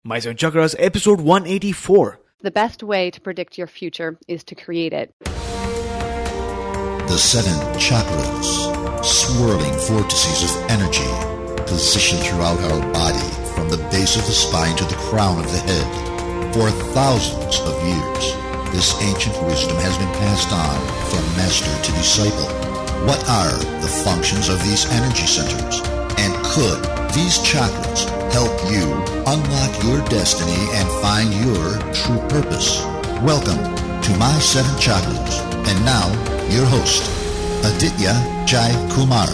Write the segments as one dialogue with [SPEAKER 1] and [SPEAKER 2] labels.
[SPEAKER 1] My Seven Chakras, episode 184.
[SPEAKER 2] The best way to predict your future is to create it.
[SPEAKER 3] The seven chakras, swirling vortices of energy, positioned throughout our body from the base of the spine to the crown of the head. For thousands of years, this ancient wisdom has been passed on from master to disciple. What are the functions of these energy centers? And could these chakras help you unlock your destiny and find your true purpose? Welcome to My Seven Chakras. And now, your host, Aditya Jai Kumar.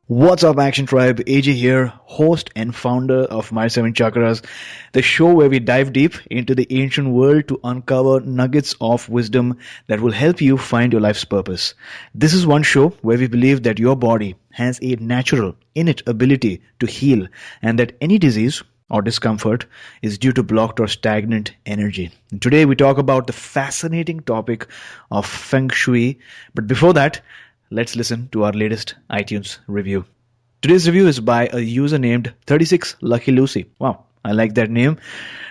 [SPEAKER 1] What's up, Action Tribe? AJ here, host and founder of My Seven Chakras, the show where we dive deep into the ancient world to uncover nuggets of wisdom that will help you find your life's purpose. This is one show where we believe that your body has a natural, innate ability to heal, and that any disease or discomfort is due to blocked or stagnant energy. And today we talk about the fascinating topic of Feng Shui. But before that, let's listen to our latest iTunes review. Today's review is by a user named 36 Lucky Lucy. Wow, I like that name.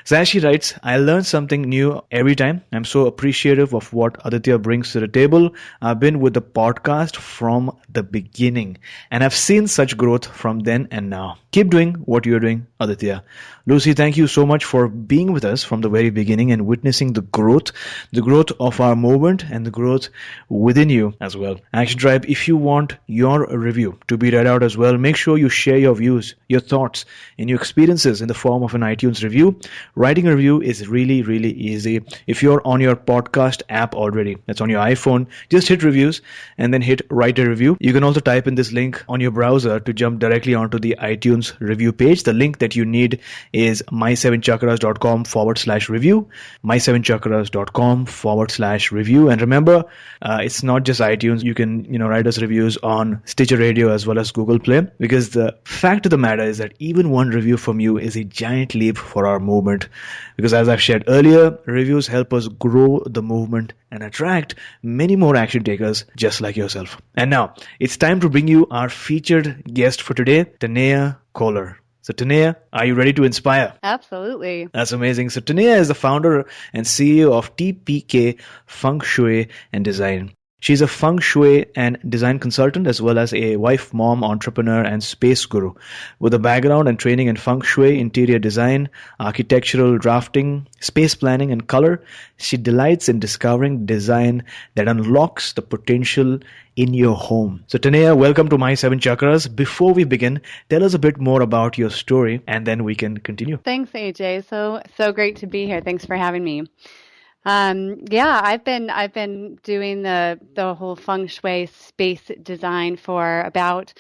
[SPEAKER 1] So as she writes, I learn something new every time. I'm so appreciative of what Aditya brings to the table. I've been with the podcast from the beginning, and I've seen such growth from then and now. Keep doing what you're doing, Aditya. Lucy, thank you so much for being with us from the very beginning and witnessing the growth of our movement and the growth within you as well. Action Tribe, if you want your review to be read out as well, make sure you share your views, your thoughts, and your experiences in the form of an iTunes review. Writing a review is really, really easy. If you're on your podcast app already, that's on your iPhone, just hit reviews and then hit write a review. You can also type in this link on your browser to jump directly onto the iTunes review page. The link that you need is my7chakras.com/review, my7chakras.com/review. And remember, it's not just iTunes. You can, write us reviews on Stitcher Radio as well as Google Play, because the fact of the matter is that even one review from you is a giant leap for our movement. Because as I've shared earlier, reviews help us grow the movement and attract many more action takers just like yourself. And now, it's time to bring you our featured guest for today, Tenaya Kolar. So Taniya, are you ready to inspire?
[SPEAKER 2] Absolutely.
[SPEAKER 1] That's amazing. So Taniya is the founder and CEO of TPK Feng Shui and Design. She's a Feng Shui and design consultant as well as a wife, mom, entrepreneur, and space guru. With a background and training in Feng Shui, interior design, architectural drafting, space planning, and color, she delights in discovering design that unlocks the potential in your home. So Taniya, welcome to My Seven Chakras. Before we begin, tell us a bit more about your story and then we can continue.
[SPEAKER 2] Thanks, AJ. So great to be here. Thanks for having me. I've been doing the whole Feng Shui space design for about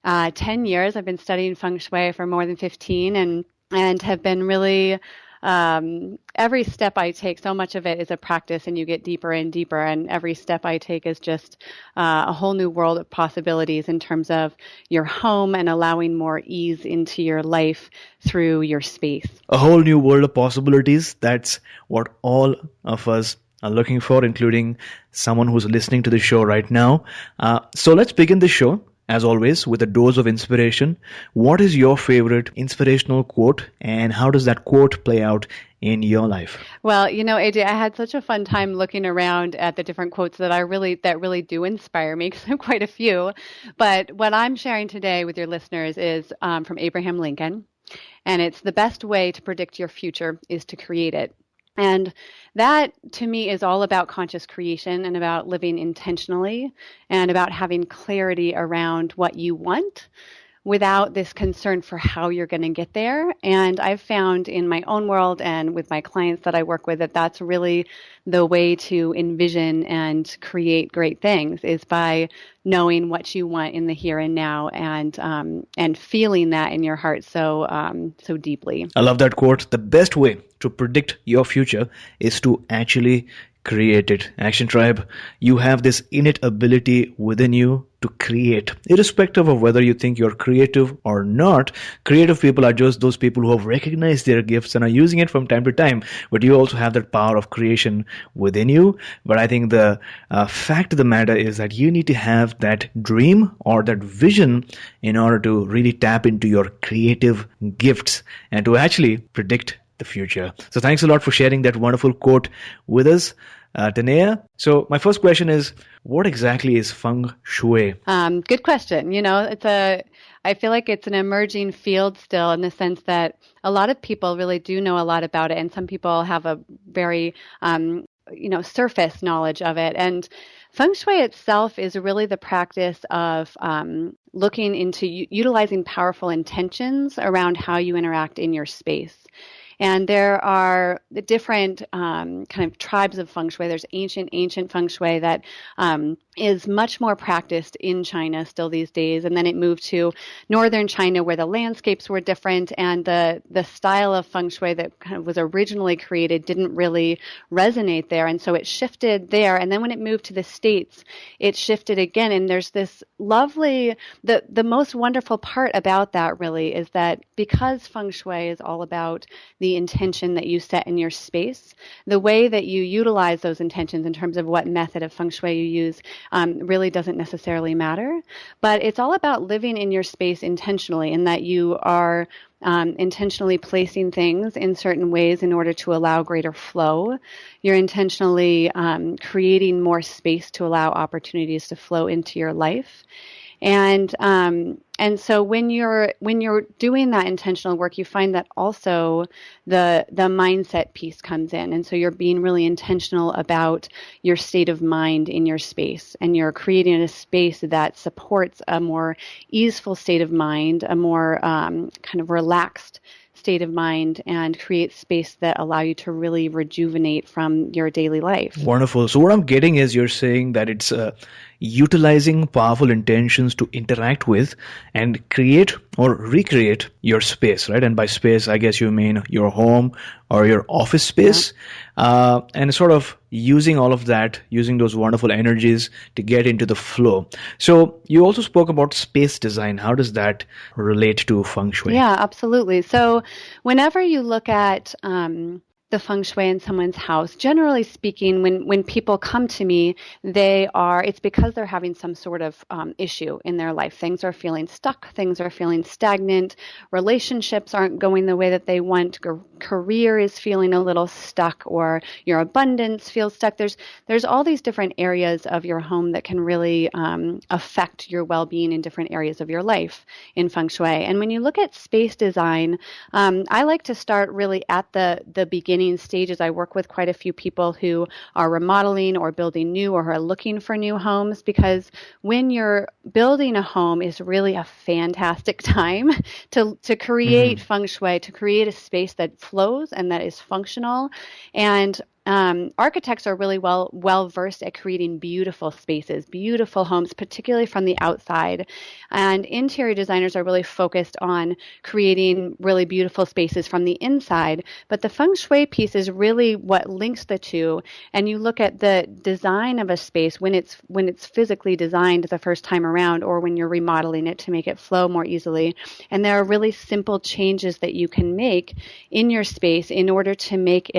[SPEAKER 2] 10 years. I've been studying Feng Shui for more than 15 and have been really every step I take, so much of it is a practice and you get deeper and deeper, and every step I take is just a whole new world of possibilities in terms of your home and allowing more ease into your life through your space.
[SPEAKER 1] A whole new world of possibilities. That's what all of us are looking for, including someone who's listening to the show right now. So let's begin the show, as always, with a dose of inspiration. What is your favorite inspirational quote, and how does that quote play out in your life?
[SPEAKER 2] Well, AJ, I had such a fun time looking around at the different quotes that really do inspire me, because I have quite a few. But what I'm sharing today with your listeners is from Abraham Lincoln, and it's the best way to predict your future is to create it. And that, to me, is all about conscious creation and about living intentionally and about having clarity around what you want without this concern for how you're going to get there. And I've found in my own world and with my clients that I work with that that's really the way to envision and create great things, is by knowing what you want in the here and now and feeling that in your heart so deeply.
[SPEAKER 1] I love that quote. The best way to predict your future is to actually create it. Action Tribe, you have this innate ability within you to create, irrespective of whether you think you're creative or not. Creative people are just those people who have recognized their gifts and are using it from time to time, but you also have that power of creation within you. But I think the fact of the matter is that you need to have that dream or that vision in order to really tap into your creative gifts and to actually predict the future. So thanks a lot for sharing that wonderful quote with us, Taniya. So my first question is, what exactly is Feng Shui?
[SPEAKER 2] Good question. I feel like it's an emerging field still, in the sense that a lot of people really do know a lot about it, and some people have a very surface knowledge of it. And Feng Shui itself is really the practice of looking into utilizing powerful intentions around how you interact in your space. And there are the different kind of tribes of Feng Shui. There's ancient Feng Shui that is much more practiced in China still these days. And then it moved to northern China, where the landscapes were different, and the style of Feng Shui that kind of was originally created didn't really resonate there. And so it shifted there. And then when it moved to the States, it shifted again. And there's this lovely, the most wonderful part about that really is that because Feng Shui is all about the intention that you set in your space, the way that you utilize those intentions in terms of what method of Feng Shui you use really doesn't necessarily matter. But it's all about living in your space intentionally, in that you are intentionally placing things in certain ways in order to allow greater flow. You're intentionally creating more space to allow opportunities to flow into your life. And so when you're doing that intentional work, you find that also the mindset piece comes in. And so you're being really intentional about your state of mind in your space, and you're creating a space that supports a more easeful state of mind, a more kind of relaxed state of mind, and create space that allow you to really rejuvenate from your daily life.
[SPEAKER 1] Wonderful. So what I'm getting is you're saying that it's utilizing powerful intentions to interact with and create or recreate your space, right? And by space, I guess you mean your home or your office space, and sort of using all of that, using those wonderful energies to get into the flow. So you also spoke about space design. How does that relate to Feng Shui?
[SPEAKER 2] Yeah, absolutely. So whenever you look at the Feng Shui in someone's house, generally speaking, when people come to me, it's because they're having some sort of issue in their life. Things are feeling stuck, things are feeling stagnant, relationships aren't going the way that they want, career is feeling a little stuck, or your abundance feels stuck. There's all these different areas of your home that can really affect your well-being in different areas of your life in Feng Shui. And when you look at space design, I like to start really at the beginning stages. I work with quite a few people who are remodeling or building new, or who are looking for new homes, because when you're building a home is really a fantastic time to create Feng Shui, to create a space that flows and that is functional. And architects are really well versed at creating beautiful spaces, beautiful homes, particularly from the outside. And interior designers are really focused on creating really beautiful spaces from the inside. But the Feng Shui piece is really what links the two. And you look at the design of a space when it's physically designed the first time around, or when you're remodeling it to make it flow more easily. And there are really simple changes that you can make in your space in order to make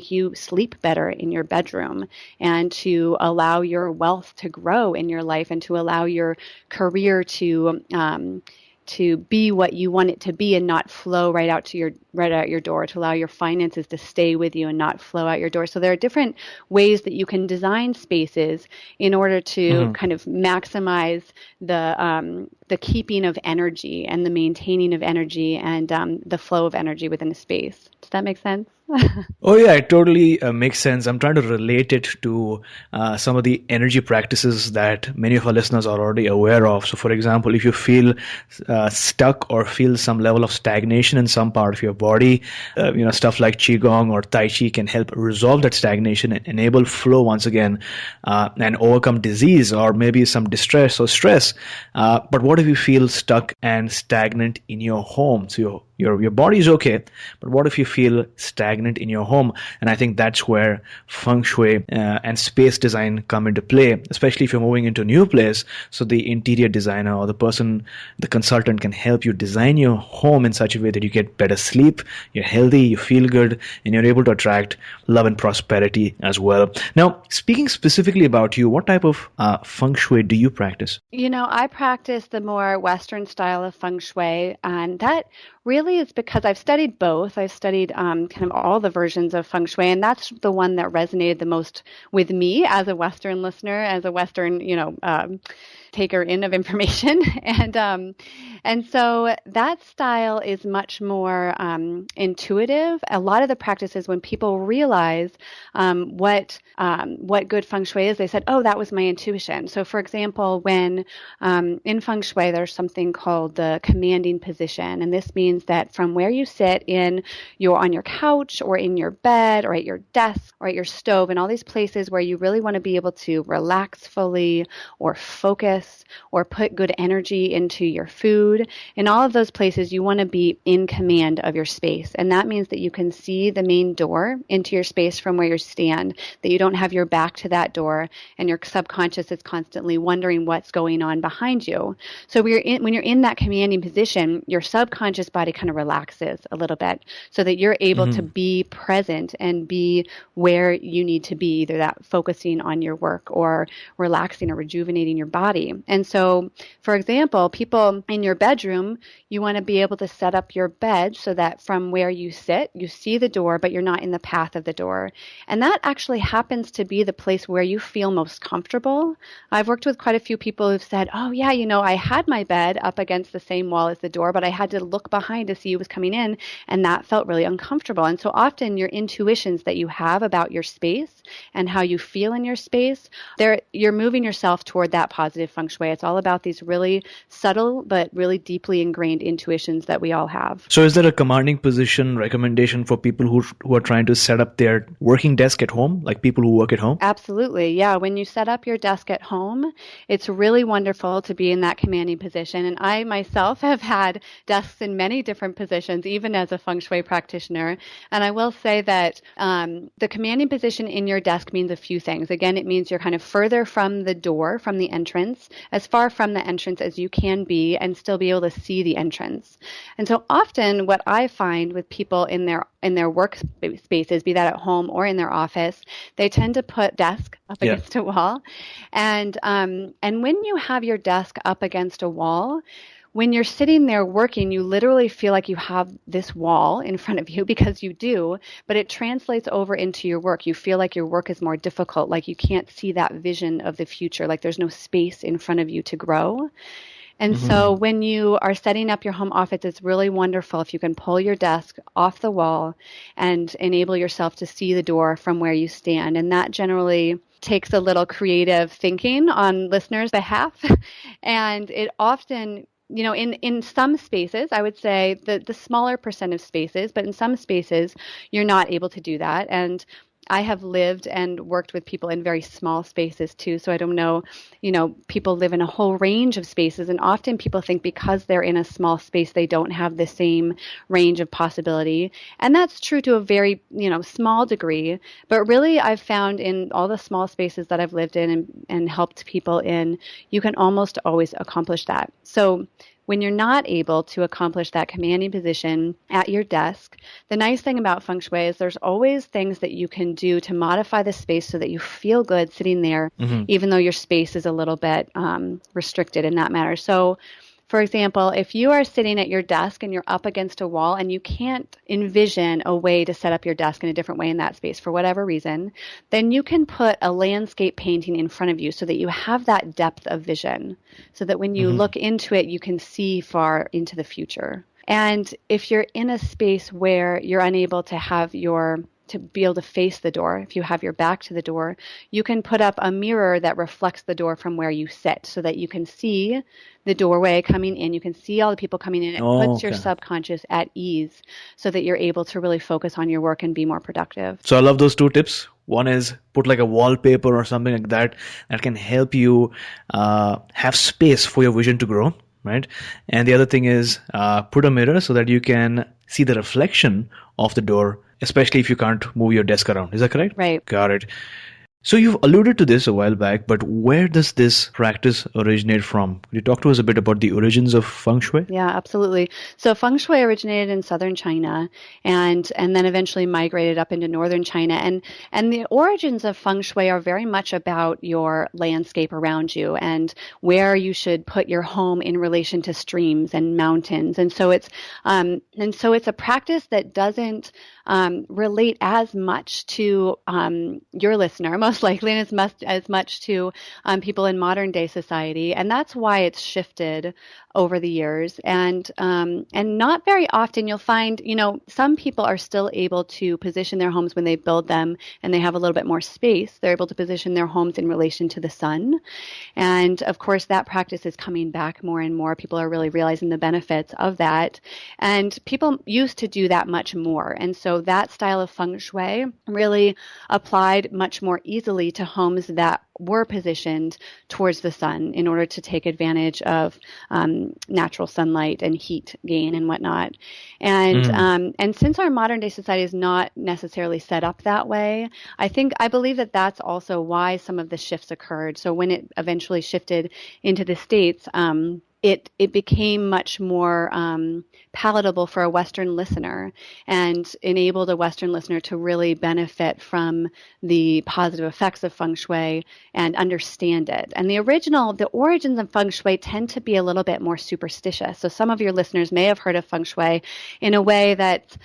[SPEAKER 2] you sleep better in your bedroom, and to allow your wealth to grow in your life, and to allow your career to be what you want it to be, and not flow right out your door, to allow your finances to stay with you and not flow out your door. So there are different ways that you can design spaces in order to kind of maximize the keeping of energy and the maintaining of energy and the flow of energy within a space. Does that make sense?
[SPEAKER 1] Oh yeah, it totally makes sense. I'm trying to relate it to some of the energy practices that many of our listeners are already aware of. So for example, if you feel stuck or feel some level of stagnation in some part of your body, stuff like Qigong or Tai Chi can help resolve that stagnation and enable flow once again, and overcome disease or maybe some distress or stress. But what if you feel stuck and stagnant in your home? So your body is okay, but what if you feel stagnant in your home? And I think that's where Feng Shui and space design come into play, especially if you're moving into a new place. So the interior designer or the consultant can help you design your home in such a way that you get better sleep, you're healthy, you feel good, and you're able to attract love and prosperity as well. Now, speaking specifically about you, what type of Feng Shui do you practice?
[SPEAKER 2] I practice the more Western style of Feng Shui, and that really is because I've studied both. I've studied kind of all the versions of Feng Shui, and that's the one that resonated the most with me as a Western listener, as a Western, taker in of information. And so that style is much more intuitive. A lot of the practices, when people realize what good Feng Shui is, they said, oh, that was my intuition. So for example, when in Feng Shui, there's something called the commanding position. And this means that from where you sit on your couch or in your bed or at your desk or at your stove and all these places where you really want to be able to relax fully or focus or put good energy into your food. In all of those places, you want to be in command of your space. And that means that you can see the main door into your space from where you stand, that you don't have your back to that door and your subconscious is constantly wondering what's going on behind you. So when you're in that commanding position, your subconscious body kind of relaxes a little bit so that you're able to be present and be where you need to be, either that focusing on your work or relaxing or rejuvenating your body. And so, for example, people in your bedroom, you want to be able to set up your bed so that from where you sit, you see the door, but you're not in the path of the door. And that actually happens to be the place where you feel most comfortable. I've worked with quite a few people who've said, oh yeah, I had my bed up against the same wall as the door, but I had to look behind to see who was coming in, and that felt really uncomfortable. And so often your intuitions that you have about your space and how you feel in your space, you're moving yourself toward that positive Feng Shui. It's all about these really subtle but really deeply ingrained intuitions that we all have.
[SPEAKER 1] So is there a commanding position recommendation for people who are trying to set up their working desk at home, like people who work at home?
[SPEAKER 2] Absolutely. Yeah. When you set up your desk at home, it's really wonderful to be in that commanding position. And I myself have had desks in many different positions, even as a Feng Shui practitioner. And I will say that the commanding position in your desk means a few things. Again, it means you're kind of further from the door, from the entrance, as far from the entrance as you can be and still be able to see the entrance. And so often what I find with people in their work spaces, be that at home or in their office, they tend to put desk up against a wall. And when you have your desk up against a wall, when you're sitting there working, you literally feel like you have this wall in front of you, because you do, but it translates over into your work. You feel like your work is more difficult, like you can't see that vision of the future, like there's no space in front of you to grow. And so when you are setting up your home office, it's really wonderful if you can pull your desk off the wall and enable yourself to see the door from where you stand. And that generally takes a little creative thinking on listeners' behalf. And it often, in some spaces, I would say the smaller percent of spaces, but in some spaces, you're not able to do that. And I have lived and worked with people in very small spaces too. So I don't know, people live in a whole range of spaces, and often people think because they're in a small space, they don't have the same range of possibility. And that's true to a very, small degree. But really, I've found in all the small spaces that I've lived in and helped people in, you can almost always accomplish that. So when you're not able to accomplish that commanding position at your desk, the nice thing about Feng Shui is there's always things that you can do to modify the space so that you feel good sitting there, even though your space is a little bit restricted in that matter. So, for example, if you are sitting at your desk and you're up against a wall and you can't envision a way to set up your desk in a different way in that space for whatever reason, then you can put a landscape painting in front of you so that you have that depth of vision, so that when you look into it, you can see far into the future. And if you're in a space where you're unable to be able to face the door, if you have your back to the door, you can put up a mirror that reflects the door from where you sit so that you can see the doorway coming in. You can see all the people coming in. It puts your subconscious at ease so that you're able to really focus on your work and be more productive.
[SPEAKER 1] So I love those two tips. One is put like a wallpaper or something like that can help you have space for your vision to grow. right? And the other thing is put a mirror so that you can see the reflection of the door, especially if you can't move your desk around. Is that correct?
[SPEAKER 2] Right.
[SPEAKER 1] Got it. So you've alluded to this a while back, but where does this practice originate from? Could you talk to us a bit about the origins of Feng Shui?
[SPEAKER 2] Yeah, absolutely. So Feng Shui originated in southern China and then eventually migrated up into northern China. And the origins of Feng Shui are very much about your landscape around you and where you should put your home in relation to streams and mountains. And so it's a practice that doesn't relate as much to your listener, most likely, and as much to people in modern day society. And that's why it's shifted over the years. And not very often you'll find, some people are still able to position their homes when they build them and they have a little bit more space. They're able to position their homes in relation to the sun. And of course, that practice is coming back more and more. People are really realizing the benefits of that. And people used to do that much more. And so that style of Feng Shui really applied much more easily to homes that were positioned towards the sun in order to take advantage of natural sunlight and heat gain and whatnot. And since our modern day society is not necessarily set up that way, I believe that that's also why some of the shifts occurred. So when it eventually shifted into the States, it became much more palatable for a Western listener and enabled a Western listener to really benefit from the positive effects of Feng Shui and understand it. And the origins of Feng Shui tend to be a little bit more superstitious. So some of your listeners may have heard of Feng Shui in a way that,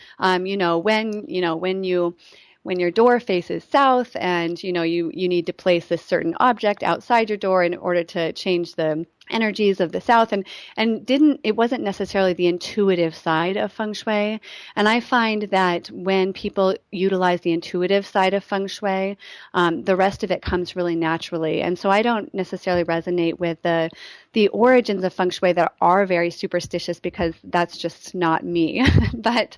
[SPEAKER 2] when your door faces south and, you need to place this certain object outside your door in order to change the energies of the south, and it wasn't necessarily the intuitive side of Feng Shui. And I find that when people utilize the intuitive side of Feng Shui, the rest of it comes really naturally. And so I don't necessarily resonate with the origins of Feng Shui that are very superstitious, because that's just not me. But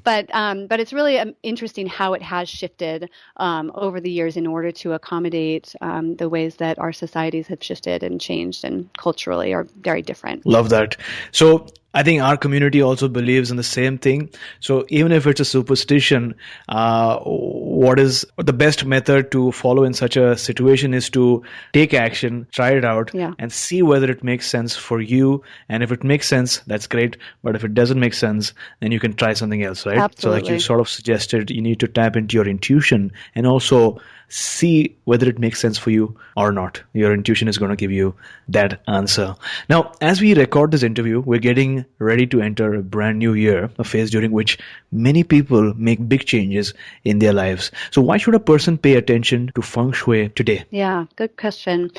[SPEAKER 2] it's really interesting how it has shifted over the years in order to accommodate the ways that our societies have shifted and changed and culturally are very different.
[SPEAKER 1] Love that. So I think our community also believes in the same thing. So even if it's a superstition, what is the best method to follow in such a situation is to take action, try it out, and see whether it makes sense for you. And if it makes sense, that's great. But if it doesn't make sense, then you can try something else, right?
[SPEAKER 2] Absolutely.
[SPEAKER 1] So like you sort of suggested, you need to tap into your intuition and also see whether it makes sense for you or not. Your intuition is going to give you that answer. Now, as we record this interview, we're getting ready to enter a brand new year, a phase during which many people make big changes in their lives. So why should a person pay attention to Feng Shui today?
[SPEAKER 2] Yeah, good question.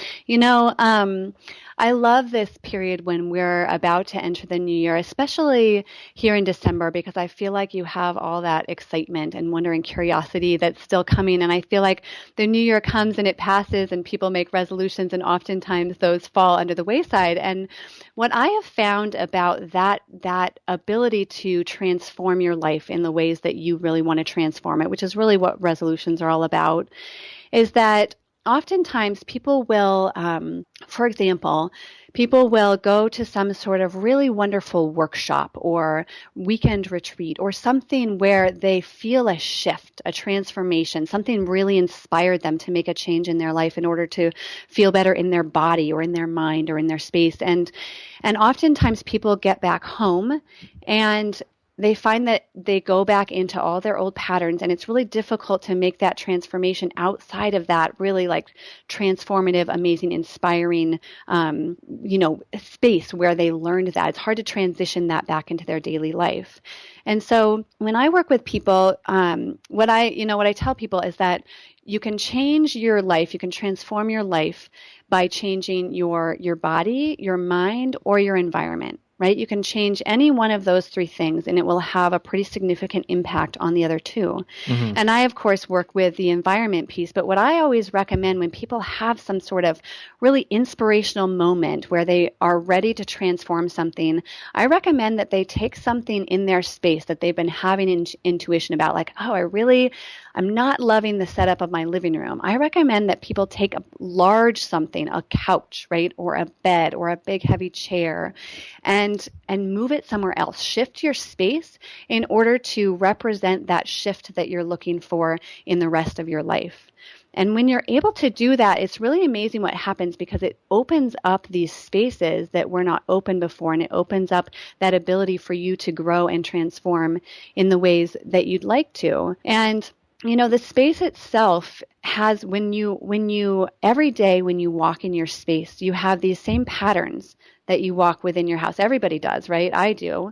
[SPEAKER 2] I love this period when we're about to enter the new year, especially here in December, because I feel like you have all that excitement and wonder and curiosity that's still coming. And I feel like the new year comes and it passes and people make resolutions, and oftentimes those fall under the wayside. And what I have found about that ability to transform your life in the ways that you really want to transform it, which is really what resolutions are all about, is that oftentimes people will, for example, people will go to some sort of really wonderful workshop or weekend retreat or something where they feel a shift, a transformation, something really inspired them to make a change in their life in order to feel better in their body or in their mind or in their space. And oftentimes people get back home and they find that they go back into all their old patterns, and it's really difficult to make that transformation outside of that really like transformative, amazing, inspiring, space where they learned that. It's hard to transition that back into their daily life. And so when I work with people, what I tell people is that you can change your life, you can transform your life by changing your body, your mind, or your environment. right? You can change any one of those three things and it will have a pretty significant impact on the other two. And I, of course, work with the environment piece, but what I always recommend when people have some sort of really inspirational moment where they are ready to transform something, I recommend that they take something in their space that they've been having intuition about, like, oh, I'm not loving the setup of my living room. I recommend that people take a large something, a couch, right, or a bed or a big heavy chair, and move it somewhere else. Shift your space in order to represent that shift that you're looking for in the rest of your life. And when you're able to do that, it's really amazing what happens, because it opens up these spaces that were not open before, and it opens up that ability for you to grow and transform in the ways that you'd like to. And the space itself has, when you every day when you walk in your space, you have these same patterns that you walk within your house. Everybody does, right? I do.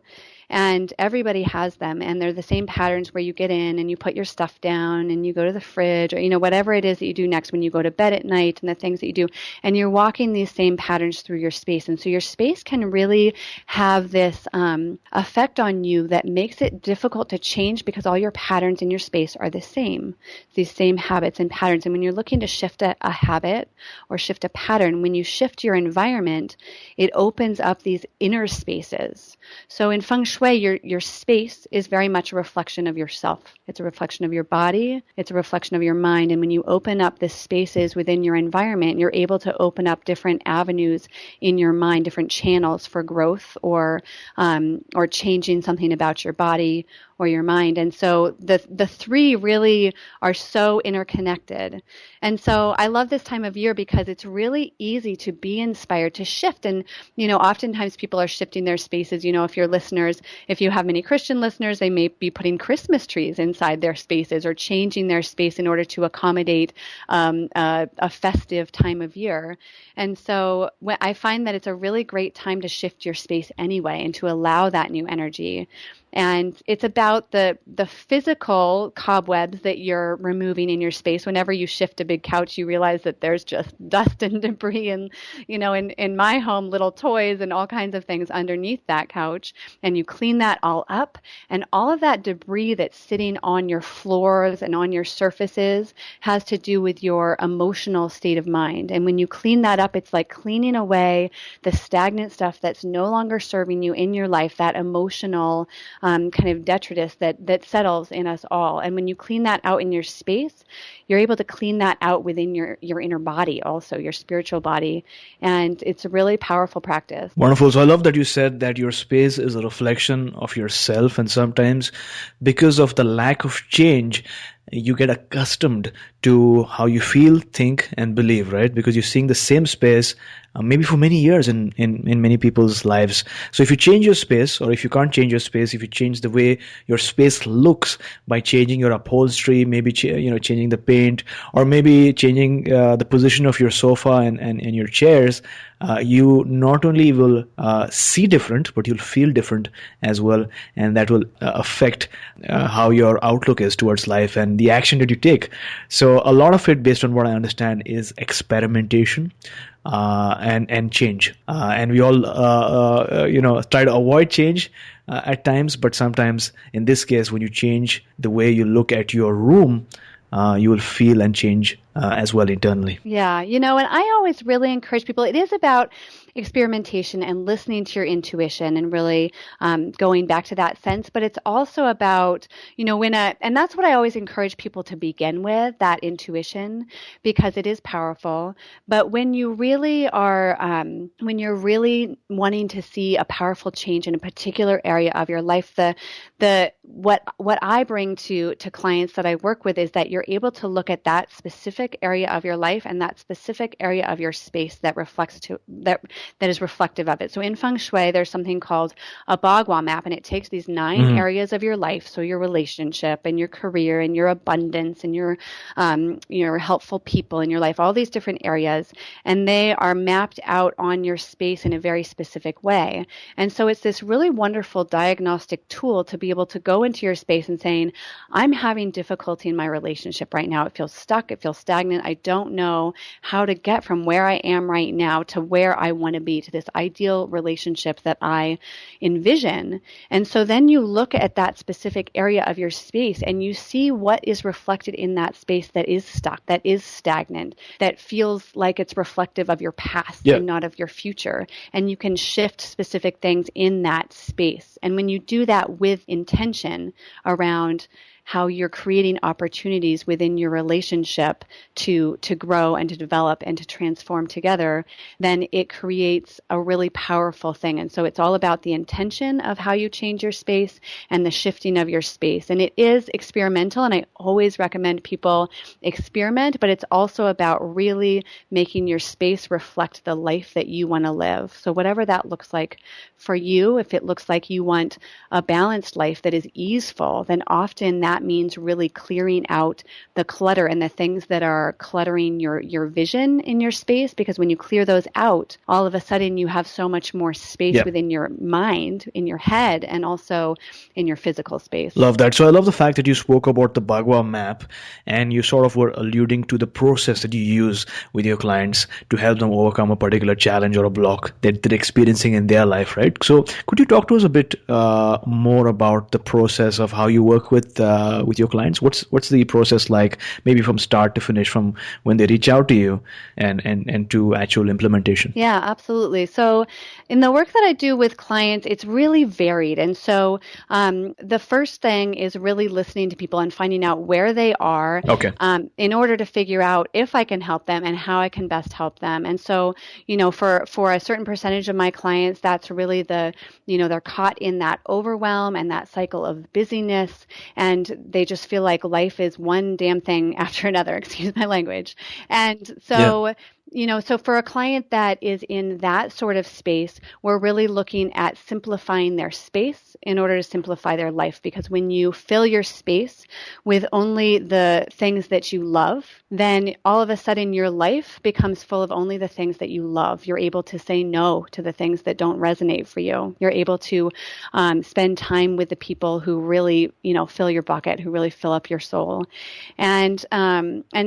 [SPEAKER 2] And everybody has them, and they're the same patterns where you get in and you put your stuff down and you go to the fridge, or whatever it is that you do next when you go to bed at night, and the things that you do, and you're walking these same patterns through your space. And so your space can really have this effect on you that makes it difficult to change, because all your patterns in your space are the same, these same habits and patterns. And when you're looking to shift a habit or shift a pattern, when you shift your environment, it opens up these inner spaces. So in Feng Shui, your space is very much a reflection of yourself. It's a reflection of your body. It's a reflection of your mind. And when you open up the spaces within your environment, you're able to open up different avenues in your mind, different channels for growth, or changing something about your body or your mind. And so the three really are so interconnected. And so I love this time of year because it's really easy to be inspired to shift. And, oftentimes people are shifting their spaces. If your listeners, if you have many Christian listeners, they may be putting Christmas trees inside their spaces or changing their space in order to accommodate a festive time of year. And so I find that it's a really great time to shift your space anyway and to allow that new energy. And it's about the physical cobwebs that you're removing in your space. Whenever you shift a big couch, you realize that there's just dust and debris and, in my home, little toys and all kinds of things underneath that couch. And you clean that all up. And all of that debris that's sitting on your floors and on your surfaces has to do with your emotional state of mind. And when you clean that up, it's like cleaning away the stagnant stuff that's no longer serving you in your life, that emotional kind of detritus that settles in us all. And when you clean that out in your space, you're able to clean that out within your inner body also, your spiritual body. And it's a really powerful practice.
[SPEAKER 1] Wonderful. So I love that you said that your space is a reflection of yourself, and sometimes because of the lack of change, you get accustomed to how you feel, think, and believe, right? Because you're seeing the same space maybe for many years in many people's lives. So if you change your space, or if you can't change your space, if you change the way your space looks by changing your upholstery, maybe changing the paint, or maybe changing the position of your sofa and your chairs, you not only will see different, but you'll feel different as well, and that will affect how your outlook is towards life and the action that you take. So a lot of it, based on what I understand, is experimentation and change. And we all try to avoid change at times, but sometimes in this case, when you change the way you look at your room, you will feel and change as well internally.
[SPEAKER 2] Yeah, and I always really encourage people, it is about experimentation and listening to your intuition and really going back to that sense. But it's also about, and that's what I always encourage people to begin with, that intuition, because it is powerful. But when you really are, when you're really wanting to see a powerful change in a particular area of your life, what I bring to clients that I work with is that you're able to look at that specific area of your life and that specific area of your space that reflects to that is reflective of it. So in Feng Shui, there's something called a Bagua map, and it takes these 9 areas of your life, so your relationship and your career and your abundance and your helpful people in your life, all these different areas, and they are mapped out on your space in a very specific way. And so it's this really wonderful diagnostic tool to be able to go into your space and saying, I'm having difficulty in my relationship right now. It feels stuck. It feels stagnant. I don't know how to get from where I am right now to where I want want to be, to this ideal relationship that I envision. And so then you look at that specific area of your space and you see what is reflected in that space that is stuck, that is stagnant, that feels like it's reflective of your past and not of your future. And you can shift specific things in that space. And when you do that with intention around how you're creating opportunities within your relationship to grow and to develop and to transform together, then it creates a really powerful thing. And so it's all about the intention of how you change your space and the shifting of your space. And it is experimental, and I always recommend people experiment, but it's also about really making your space reflect the life that you want to live. So whatever that looks like for you, if it looks like you want a balanced life that is easeful, then often that means really clearing out the clutter and the things that are cluttering your vision in your space, because when you clear those out, all of a sudden you have so much more space within your mind, in your head, and also in your physical space.
[SPEAKER 1] Love that. So I love the fact that you spoke about the Bagua map, and you sort of were alluding to the process that you use with your clients to help them overcome a particular challenge or a block that they're experiencing in their life, right? So could you talk to us a bit more about the process of how you work with your clients? What's the process like, maybe from start to finish, from when they reach out to you and to actual implementation?
[SPEAKER 2] Yeah, absolutely. So in the work that I do with clients, it's really varied. And so the first thing is really listening to people and finding out where they are in order to figure out if I can help them and how I can best help them. And so, for a certain percentage of my clients, that's really they're caught in that overwhelm and that cycle of busyness, and they just feel like life is one damn thing after another, excuse my language. And so, so for a client that is in that sort of space, we're really looking at simplifying their space in order to simplify their life. Because when you fill your space with only the things that you love, then all of a sudden your life becomes full of only the things that you love. You're able to say no to the things that don't resonate for you. You're able to spend time with the people who really, fill your bucket, who really fill up your soul. And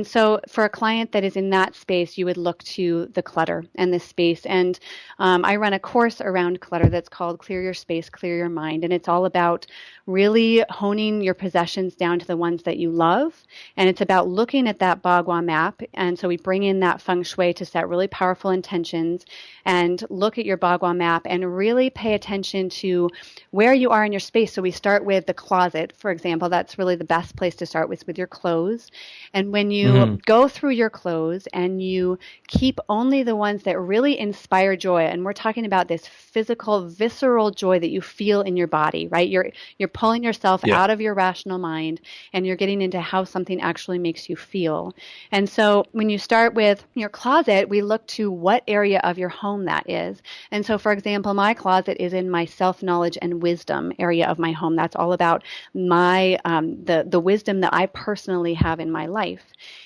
[SPEAKER 2] so for a client that is in that space, you would look to the clutter and the space. And I run a course around clutter that's called Clear Your Space, Clear Your Mind. And it's all about really honing your possessions down to the ones that you love. And it's about looking at that Bagua map. And so we bring in that Feng Shui to set really powerful intentions and look at your Bagua map and really pay attention to where you are in your space. So we start with the closet, for example. That's really the best place to start with your clothes. And when you go through your clothes and you keep only the ones that really inspire joy, and we're talking about this physical, visceral joy that you feel in your body, right? You're pulling yourself out of your rational mind and you're getting into how something actually makes you feel. And so when you start with your closet, we look to what area of your home that is. And so, for example, my closet is in my self-knowledge and wisdom area of my home. That's all about my the wisdom that I personally have in my life.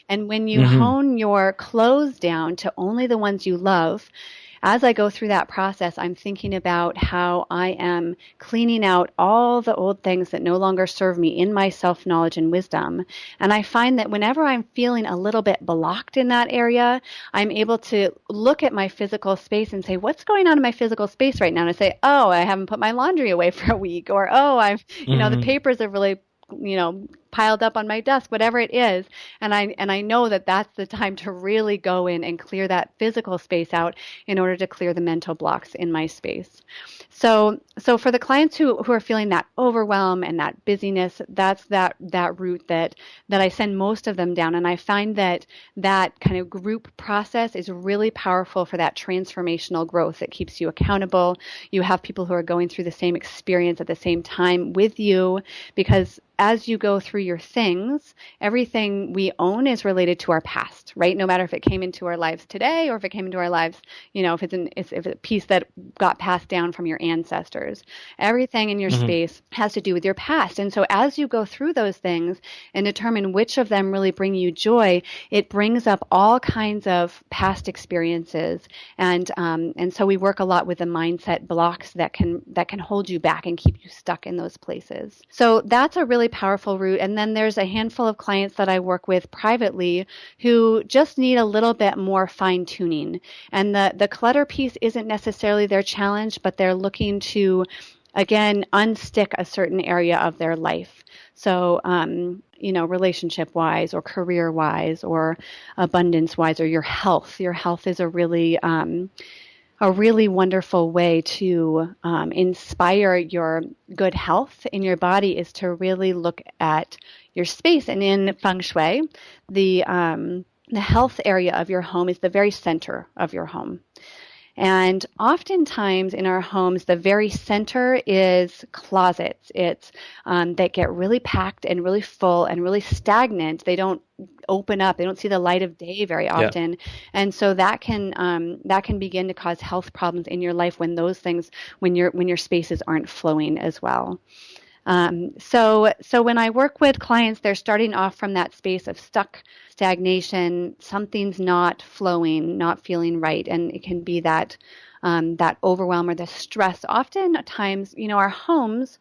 [SPEAKER 2] And when you hone your clothes down to only the ones you love, as I go through that process, I'm thinking about how I am cleaning out all the old things that no longer serve me in my self-knowledge and wisdom. And I find that whenever I'm feeling a little bit blocked in that area, I'm able to look at my physical space and say, what's going on in my physical space right now? And I say, oh, I haven't put my laundry away for a week. Or, oh, I've, the papers are really, piled up on my desk, whatever it is. And I know that that's the time to really go in and clear that physical space out in order to clear the mental blocks in my space. So for the clients who are feeling that overwhelm and that busyness, that's that route that I send most of them down. And I find that kind of group process is really powerful for that transformational growth that keeps you accountable. You have people who are going through the same experience at the same time with you, because as you go through your things, everything we own is related to our past, right? No matter if it came into our lives today or if it came into our lives, if it's a piece that got passed down from your ancestors. Everything in your space has to do with your past. And so as you go through those things and determine which of them really bring you joy, it brings up all kinds of past experiences. And so we work a lot with the mindset blocks that can hold you back and keep you stuck in those places. So that's a really powerful root. And then there's a handful of clients that I work with privately who just need a little bit more fine tuning. And the clutter piece isn't necessarily their challenge, but they're looking to, again, unstick a certain area of their life. So, relationship wise or career wise or abundance wise, or your health. Your health is a really wonderful way to inspire your good health in your body, is to really look at your space. And in Feng Shui, the health area of your home is the very center of your home. And oftentimes in our homes, the very center is closets. It's that get really packed and really full and really stagnant. They don't open up. They don't see the light of day very often. Yeah. And so that can begin to cause health problems in your life when those things, when your spaces aren't flowing as well. So when I work with clients, they're starting off from that space of stuck, stagnation, something's not flowing, not feeling right. And it can be that overwhelm or the stress. Oftentimes, our homes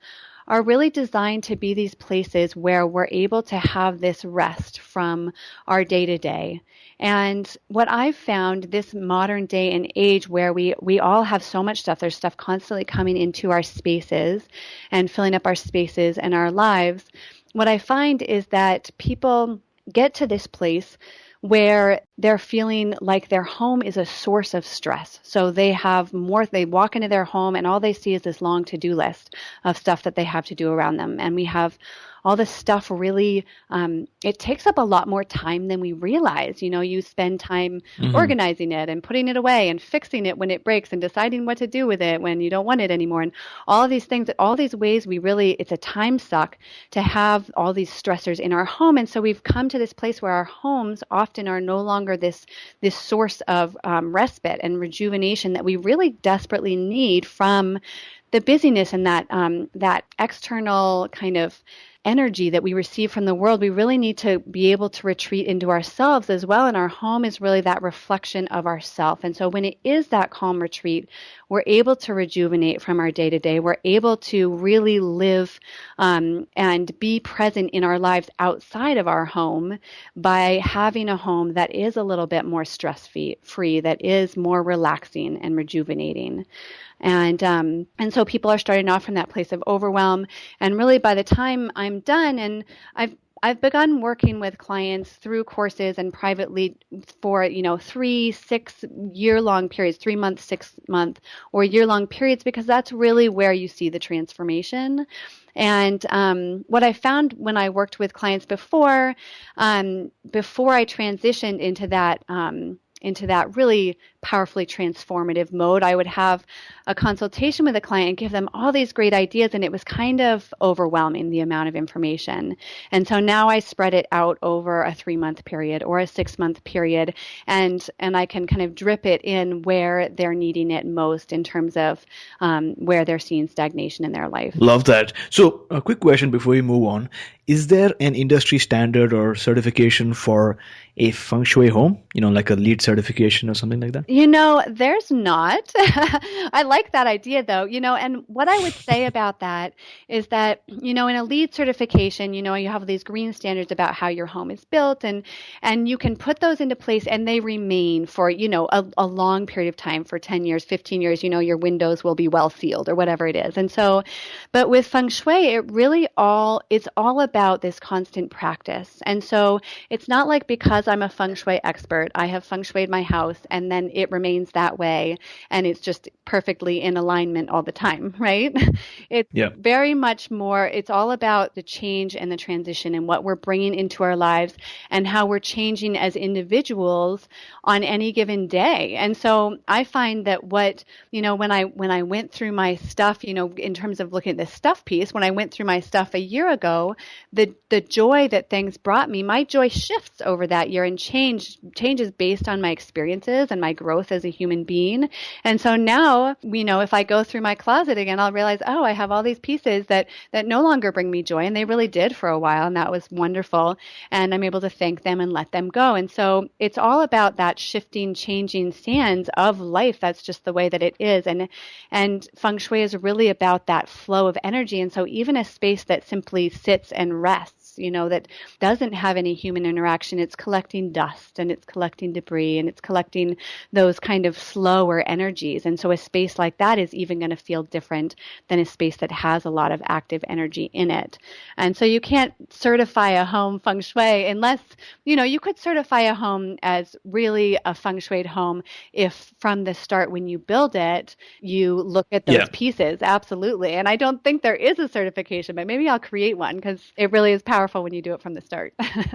[SPEAKER 2] are really designed to be these places where we're able to have this rest from our day-to-day. And what I've found this modern day and age where we all have so much stuff, there's stuff constantly coming into our spaces and filling up our spaces and our lives. What I find is that people get to this place where they're feeling like their home is a source of stress. So they walk into their home and all they see is this long to-do list of stuff that they have to do around them. And we have all this stuff really, it takes up a lot more time than we realize. You spend time organizing it and putting it away and fixing it when it breaks and deciding what to do with it when you don't want it anymore. And all of these things, all these ways it's a time suck to have all these stressors in our home. And so we've come to this place where our homes often are no longer this source of respite and rejuvenation that we really desperately need from the busyness and that external kind of energy that we receive from the world. We really need to be able to retreat into ourselves as well. And our home is really that reflection of ourself. And so when it is that calm retreat, we're able to rejuvenate from our day-to-day. We're able to really live and be present in our lives outside of our home by having a home that is a little bit more stress-free, that is more relaxing and rejuvenating. And so people are starting off from that place of overwhelm. And really by the time I'm done, and I've begun working with clients through courses and privately for, 3-6 year-long periods, 3-month, 6-month, or year-long periods, because that's really where you see the transformation. And what I found when I worked with clients before I transitioned into that really powerfully transformative mode, I would have a consultation with a client and give them all these great ideas, and it was kind of overwhelming, the amount of information. And so now I spread it out over a 3-month period or a 6-month period, and I can kind of drip it in where they're needing it most in terms of where they're seeing stagnation in their life.
[SPEAKER 1] Love that. So a quick question before we move on. Is there an industry standard or certification for a Feng Shui home? Like a LEED certification or something like that?
[SPEAKER 2] There's not. I like that idea though, and what I would say about that is that, in a LEED certification, you have these green standards about how your home is built, and you can put those into place and they remain for, a long period of time, for 10 years, 15 years, your windows will be well sealed or whatever it is. And so, but with Feng Shui, it's all about this constant practice. And so it's not like because I'm a Feng Shui expert, I have Feng Shuied my house and then it remains that way and it's just perfectly in alignment all the time, right? It's very much more, it's all about the change and the transition and what we're bringing into our lives and how we're changing as individuals on any given day. And so I find that when I went through my stuff, in terms of looking at this stuff piece, when I went through my stuff a year ago, the joy that things brought me, my joy shifts over that year and changes based on my experiences and my growth as a human being. And so now, if I go through my closet again, I'll realize, I have all these pieces that no longer bring me joy. And they really did for a while. And that was wonderful. And I'm able to thank them and let them go. And so it's all about that shifting, changing sands of life. That's just the way that it is. And Feng Shui is really about that flow of energy. And so even a space that simply sits and rests, that doesn't have any human interaction. It's collecting dust and it's collecting debris and it's collecting those kind of slower energies. And so a space like that is even going to feel different than a space that has a lot of active energy in it. And so you can't certify a home feng shui unless, you could certify a home as really a feng shui home if from the start when you build it, you look at those pieces. Absolutely. And I don't think there is a certification, but maybe I'll create one because it really is powerful when you do it from the start.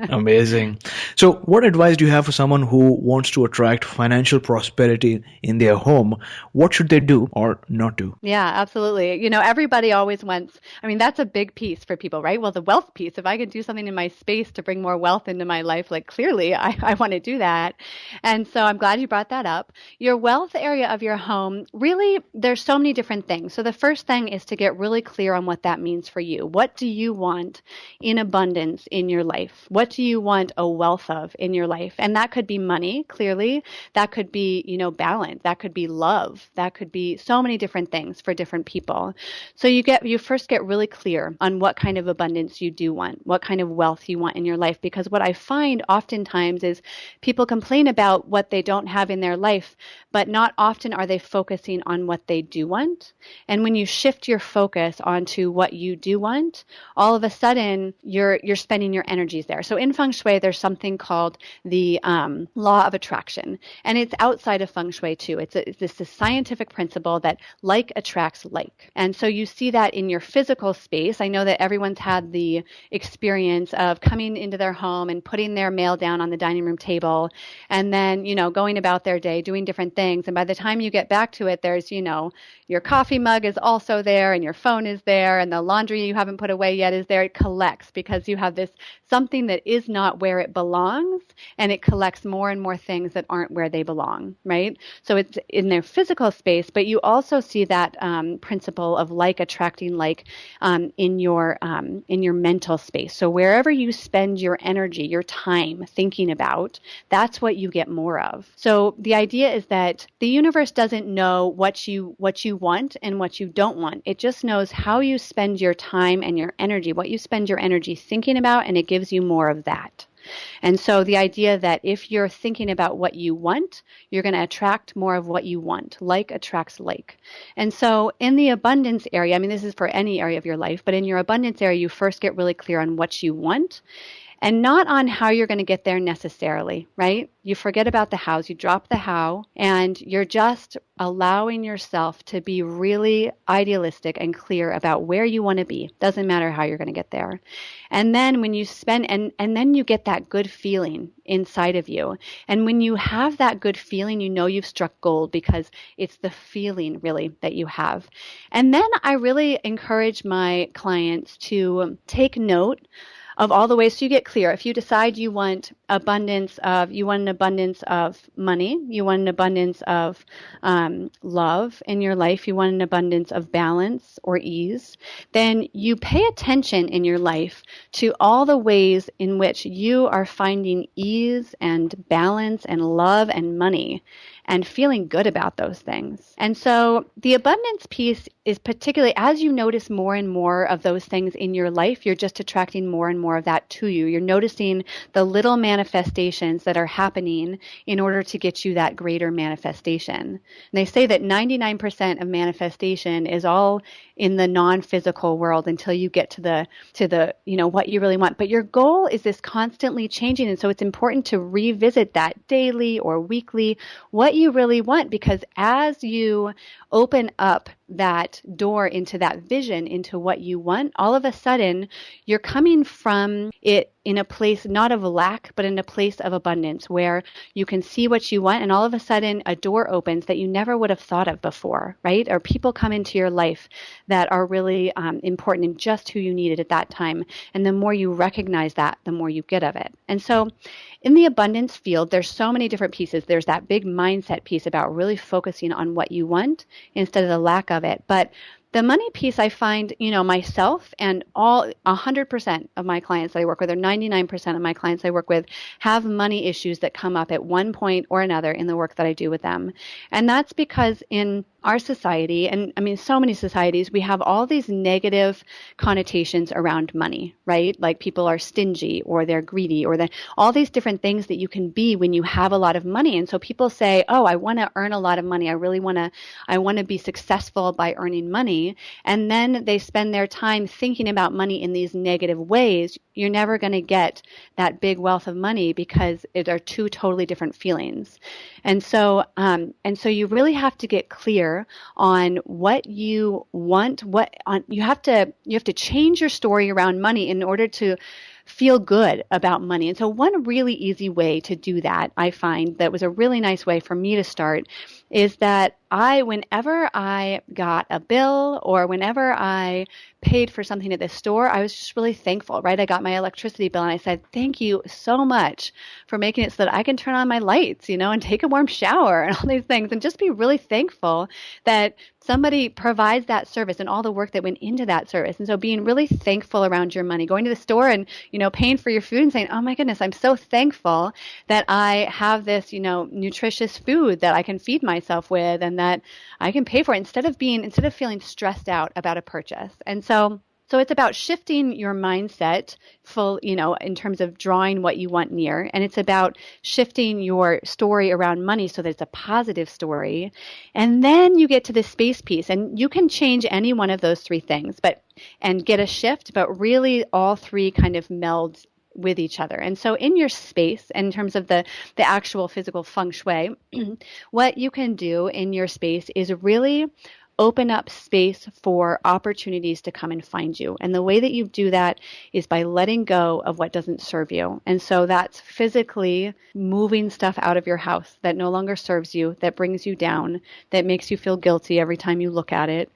[SPEAKER 1] Amazing. So what advice do you have for someone who wants to attract financial prosperity in their home? What should they do or not do?
[SPEAKER 2] Yeah, absolutely. Everybody always wants, that's a big piece for people, right? Well, the wealth piece, if I could do something in my space to bring more wealth into my life, like clearly I want to do that. And so I'm glad you brought that up. Your wealth area of your home, really, there's so many different things. So the first thing is to get really clear on what that means for you. What do you want in abundance in your life? What do you want a wealth of in your life? And that could be money, clearly. That could be, balance. That could be love. That could be so many different things for different people. So you first get really clear on what kind of abundance you do want, what kind of wealth you want in your life. Because what I find oftentimes is people complain about what they don't have in their life, but not often are they focusing on what they do want. And when you shift your focus onto what you do want, all of a sudden you're spending your energies there. So in Feng Shui, there's something called the law of attraction. And it's outside of Feng Shui too. It's this scientific principle that like attracts like. And so you see that in your physical space. I know that everyone's had the experience of coming into their home and putting their mail down on the dining room table and then, going about their day, doing different things. And by the time you get back to it, there's, your coffee mug is also there and your phone is there and the laundry you haven't put away yet is there. It collects because you have this something that is not where it belongs and it collects more and more things that aren't where they belong, right? So it's in their physical space, but you also see that principle of like attracting like in your mental space. So wherever you spend your energy, your time thinking about, that's what you get more of. So the idea is that the universe doesn't know what you want and what you don't want. It just knows how you spend your time and your energy, what you spend your energy thinking about, and it gives you more of that. And so the idea that if you're thinking about what you want, you're going to attract more of what you want. Like attracts like. And so in the abundance area, this is for any area of your life, but in your abundance area, you first get really clear on what you want and not on how you're going to get there necessarily, right? You forget about the hows, you drop the how, and you're just allowing yourself to be really idealistic and clear about where you want to be. Doesn't matter how you're going to get there. And then when you spend, and then you get that good feeling inside of you. And when you have that good feeling, you know you've struck gold because it's the feeling really that you have. And then I really encourage my clients to take note of all the ways. So you get clear. If you decide you want an abundance of money, you want an abundance of love in your life, you want an abundance of balance or ease, then you pay attention in your life to all the ways in which you are finding ease and balance and love and money and feeling good about those things. And so the abundance piece is particularly as you notice more and more of those things in your life, you're just attracting more and more of that to you. You're noticing the little manifestations that are happening in order to get you that greater manifestation. And they say that 99% of manifestation is all in the non-physical world until you get to the what you really want. But your goal is this constantly changing. And so it's important to revisit that daily or weekly, what you really want, because as you open up that door into that vision, into what you want, all of a sudden you're coming from it in a place not of lack, but in a place of abundance where you can see what you want, and all of a sudden a door opens that you never would have thought of before, right? Or people come into your life that are really important and just who you needed at that time. And the more you recognize that, the more you get of it. And so in the abundance field, there's so many different pieces. There's that big mindset piece about really focusing on what you want instead of the lack of it. But the money piece, I find, myself and all 100% of my clients that I work with, or 99% of my clients I work with, have money issues that come up at one point or another in the work that I do with them. And that's because in our society, and I mean, so many societies, we have all these negative connotations around money, right? Like people are stingy or they're greedy or all these different things that you can be when you have a lot of money. And so people say, oh, I want to earn a lot of money. I want to be successful by earning money. And then they spend their time thinking about money in these negative ways. You're never going to get that big wealth of money because it are two totally different feelings. And so you really have to get clear on what you want. You have to change your story around money in order to feel good about money. And so one really easy way to do that, I find that was a really nice way for me to start, is that whenever I got a bill or whenever I paid for something at the store, I was just really thankful, right? I got my electricity bill and I said, thank you so much for making it so that I can turn on my lights, and take a warm shower and all these things, and just be really thankful that somebody provides that service and all the work that went into that service. And so being really thankful around your money, going to the store and, paying for your food and saying, oh my goodness, I'm so thankful that I have this, nutritious food that I can feed myself with and that I can pay for it instead of feeling stressed out about a purchase. And so it's about shifting your mindset in terms of drawing what you want near. And it's about shifting your story around money so that it's a positive story. And then you get to the space piece, and you can change any one of those three things, and get a shift, but really all three kind of meld with each other. And so in your space, in terms of the actual physical feng shui, what you can do in your space is really open up space for opportunities to come and find you. And the way that you do that is by letting go of what doesn't serve you. And so that's physically moving stuff out of your house that no longer serves you, that brings you down, that makes you feel guilty every time you look at it.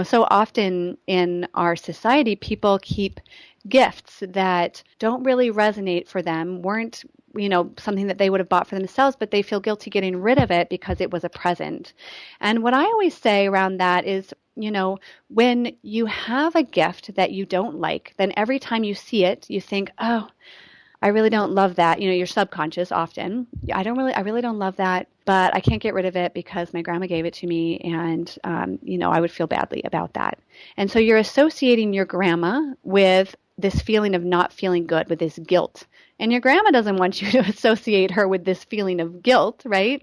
[SPEAKER 2] So often in our society, people keep gifts that don't really resonate for them, weren't something that they would have bought for themselves, but they feel guilty getting rid of it because it was a present. And what I always say around that is, when you have a gift that you don't like, then every time you see it, you think, oh, I really don't love that. Your subconscious often, I really don't love that, but I can't get rid of it because my grandma gave it to me, and, I would feel badly about that. And so you're associating your grandma with this feeling of not feeling good, with this guilt. And your grandma doesn't want you to associate her with this feeling of guilt, right?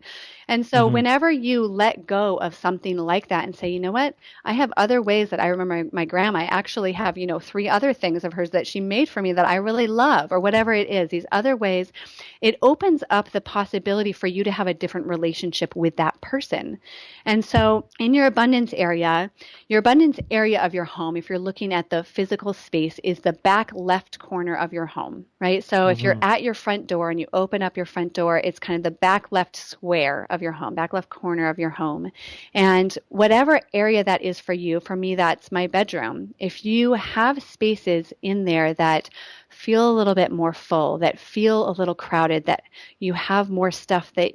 [SPEAKER 2] And so whenever you let go of something like that and say, you know what, I have other ways that I remember my grandma. I actually have, 3 other things of hers that she made for me that I really love, or whatever it is, these other ways, it opens up the possibility for you to have a different relationship with that person. And so in your abundance area of your home, if you're looking at the physical space, is the back left corner of your home, right? So if you're at your front door and you open up your front door, it's kind of the back left square of your home, back left corner of your home. And whatever area that is for you, for me, that's my bedroom. If you have spaces in there that feel a little bit more full, that feel a little crowded, that you have more stuff that,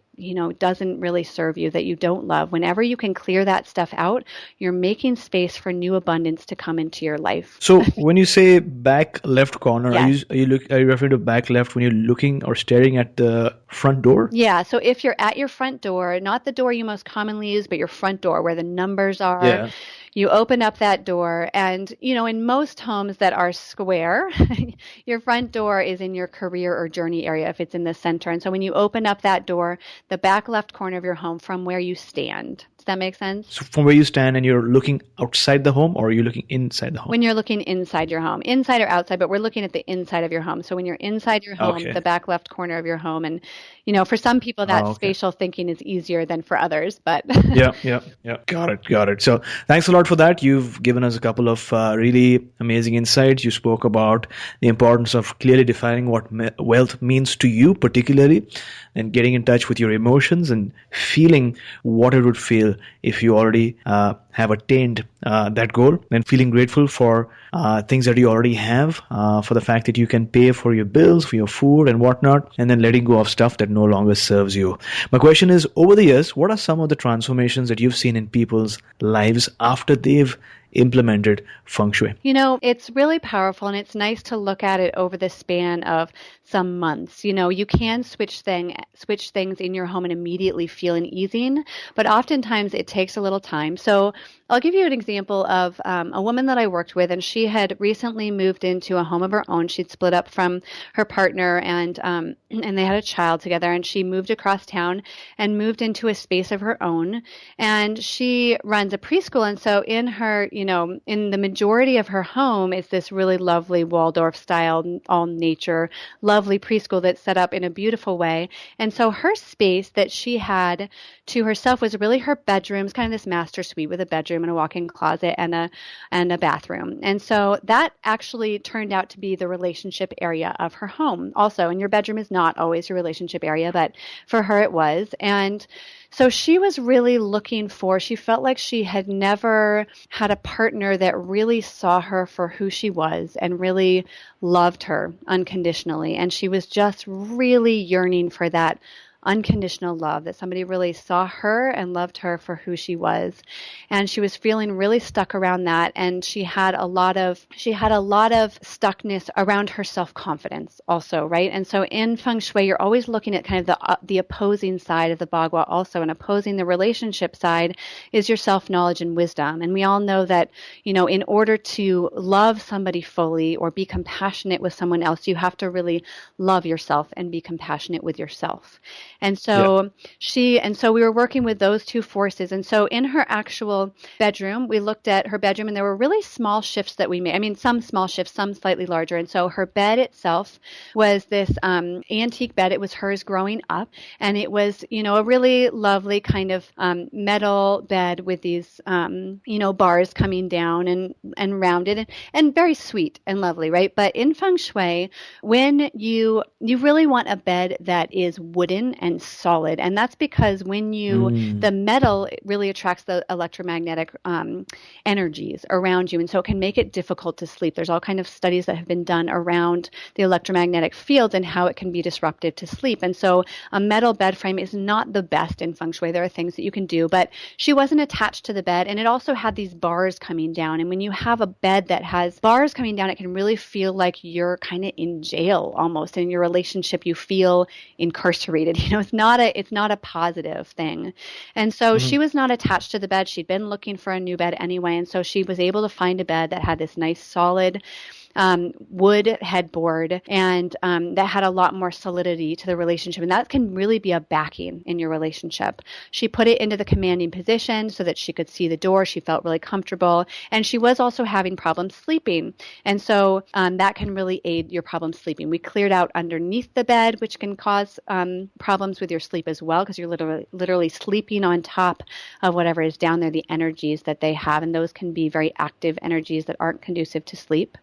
[SPEAKER 2] doesn't really serve you, that you don't love, whenever you can clear that stuff out, you're making space for new abundance to come into your life.
[SPEAKER 1] So when you say back left corner,
[SPEAKER 2] yes.
[SPEAKER 1] are you referring to back left when you're looking or staring at the front door?
[SPEAKER 2] Yeah. So if you're at your front door, not the door you most commonly use, but your front door where the numbers are.
[SPEAKER 1] Yeah.
[SPEAKER 2] You open up that door, and, in most homes that are square, your front door is in your career or journey area if it's in the center. And so when you open up that door, the back left corner of your home from where you stand. Does that make sense?
[SPEAKER 1] So from where you stand and you're looking outside the home, or are you looking inside the home?
[SPEAKER 2] When you're looking inside your home, inside or outside, but we're looking at the inside of your home. So when you're inside your home, the back left corner of your home. And, for some people that spatial thinking is easier than for others, but.
[SPEAKER 1] Yeah. Got it. So thanks a lot for that. You've given us a couple of really amazing insights. You spoke about the importance of clearly defining what wealth means to you particularly, and getting in touch with your emotions and feeling what it would feel if you already have attained that goal, and feeling grateful for things that you already have, for the fact that you can pay for your bills, for your food and whatnot, and then letting go of stuff that no longer serves you. My question is, over the years, what are some of the transformations that you've seen in people's lives after they've implemented Feng Shui?
[SPEAKER 2] It's really powerful, and it's nice to look at it over the span of some months. You can switch things in your home and immediately feel an easing, but oftentimes it takes a little time. So I'll give you an example of a woman that I worked with, and she had recently moved into a home of her own. She'd split up from her partner, and they had a child together, and she moved across town and moved into a space of her own. And she runs a preschool, and so in her, in the majority of her home is this really lovely Waldorf style, all nature, lovely preschool that's set up in a beautiful way. And so her space that she had to herself was really her bedrooms, kind of this master suite with a bedroom and a walk-in closet and a bathroom. And so that actually turned out to be the relationship area of her home also. And your bedroom is not always your relationship area, but for her it was. And so she was really she felt like she had never had a partner that really saw her for who she was and really loved her unconditionally. And she was just really yearning for that unconditional love, that somebody really saw her and loved her for who she was. And she was feeling really stuck around that. And she had a lot of stuckness around her self-confidence also, right? And so in Feng Shui, you're always looking at kind of the opposing side of the Bagua also, and opposing the relationship side is your self-knowledge and wisdom. And we all know that, in order to love somebody fully or be compassionate with someone else, you have to really love yourself and be compassionate with yourself. And so we were working with those two forces. And so in her actual bedroom, we looked at her bedroom, and there were really small shifts that we made. I mean, some small shifts, some slightly larger. And so her bed itself was this antique bed. It was hers growing up. And it was, a really lovely kind of metal bed with these, bars coming down and rounded and very sweet and lovely, right? But in Feng Shui, when you really want a bed that is wooden and solid. And that's because the metal really attracts the electromagnetic energies around you. And so it can make it difficult to sleep. There's all kinds of studies that have been done around the electromagnetic field and how it can be disruptive to sleep. And so a metal bed frame is not the best in Feng Shui. There are things that you can do, but she wasn't attached to the bed. And it also had these bars coming down. And when you have a bed that has bars coming down, it can really feel like you're kind of in jail almost. In your relationship, you feel incarcerated. It's not a positive thing. And so she was not attached to the bed. She'd been looking for a new bed anyway. And so she was able to find a bed that had this nice solid wood headboard and that had a lot more solidity to the relationship. And that can really be a backing in your relationship. She put it into the commanding position so that she could see the door. She felt really comfortable. And she was also having problems sleeping. And so that can really aid your problem sleeping. We cleared out underneath the bed, which can cause problems with your sleep as well, because you're literally sleeping on top of whatever is down there, the energies that they have. And those can be very active energies that aren't conducive to sleep.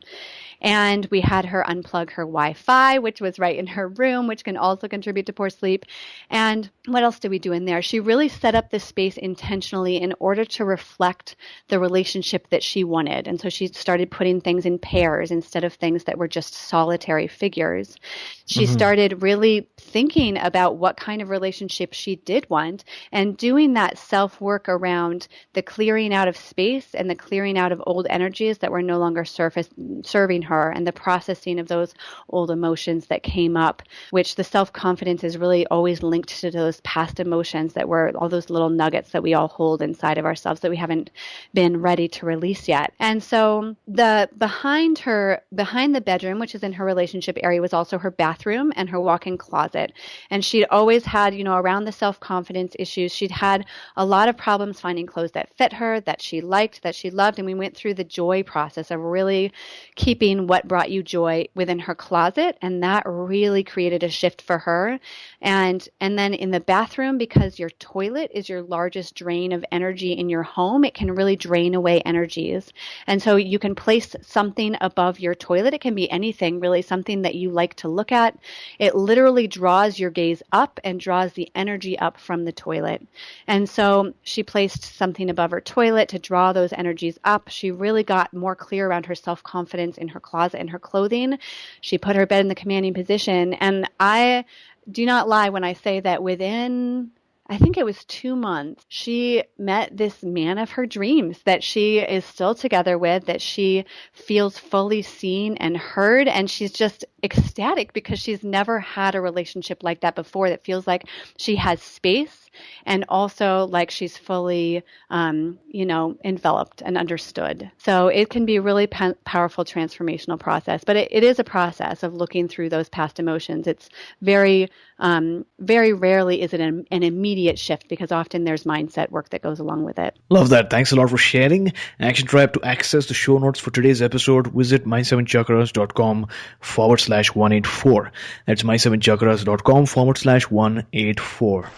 [SPEAKER 2] And we had her unplug her Wi-Fi, which was right in her room, which can also contribute to poor sleep. And what else did we do in there? She really set up this space intentionally in order to reflect the relationship that she wanted. And so she started putting things in pairs instead of things that were just solitary figures. She started really thinking about what kind of relationship she did want and doing that self-work around the clearing out of space and the clearing out of old energies that were no longer serving her, and the processing of those old emotions that came up, which the self-confidence is really always linked to those past emotions that were all those little nuggets that we all hold inside of ourselves that we haven't been ready to release yet. And so behind the bedroom, which is in her relationship area, was also her bathroom and her walk-in closet. And she'd always had, around the self-confidence issues, she'd had a lot of problems finding clothes that fit her, that she liked, that she loved. And we went through the joy process of really keeping what brought you joy within her closet. And that really created a shift for her. And then in the bathroom, because your toilet is your largest drain of energy in your home, it can really drain away energies. And so you can place something above your toilet. It can be anything, really, something that you like to look at. It literally draws your gaze up and draws the energy up from the toilet. And so she placed something above her toilet to draw those energies up. She really got more clear around her self-confidence in her closet and her clothing. She put her bed in the commanding position. And I do not lie when I say that within I think it was 2 months, she met this man of her dreams that she is still together with, that she feels fully seen and heard. And she's just ecstatic because she's never had a relationship like that before, that feels like she has space and also like she's fully, enveloped and understood. So it can be a really powerful transformational process, but it is a process of looking through those past emotions. It's very rarely is it an immediate shift, because often there's mindset work that goes along with it.
[SPEAKER 1] Love that. Thanks a lot for sharing. Action Tribe, to access the show notes for today's episode, visit my7chakras.com/184. That's my7chakras.com/184.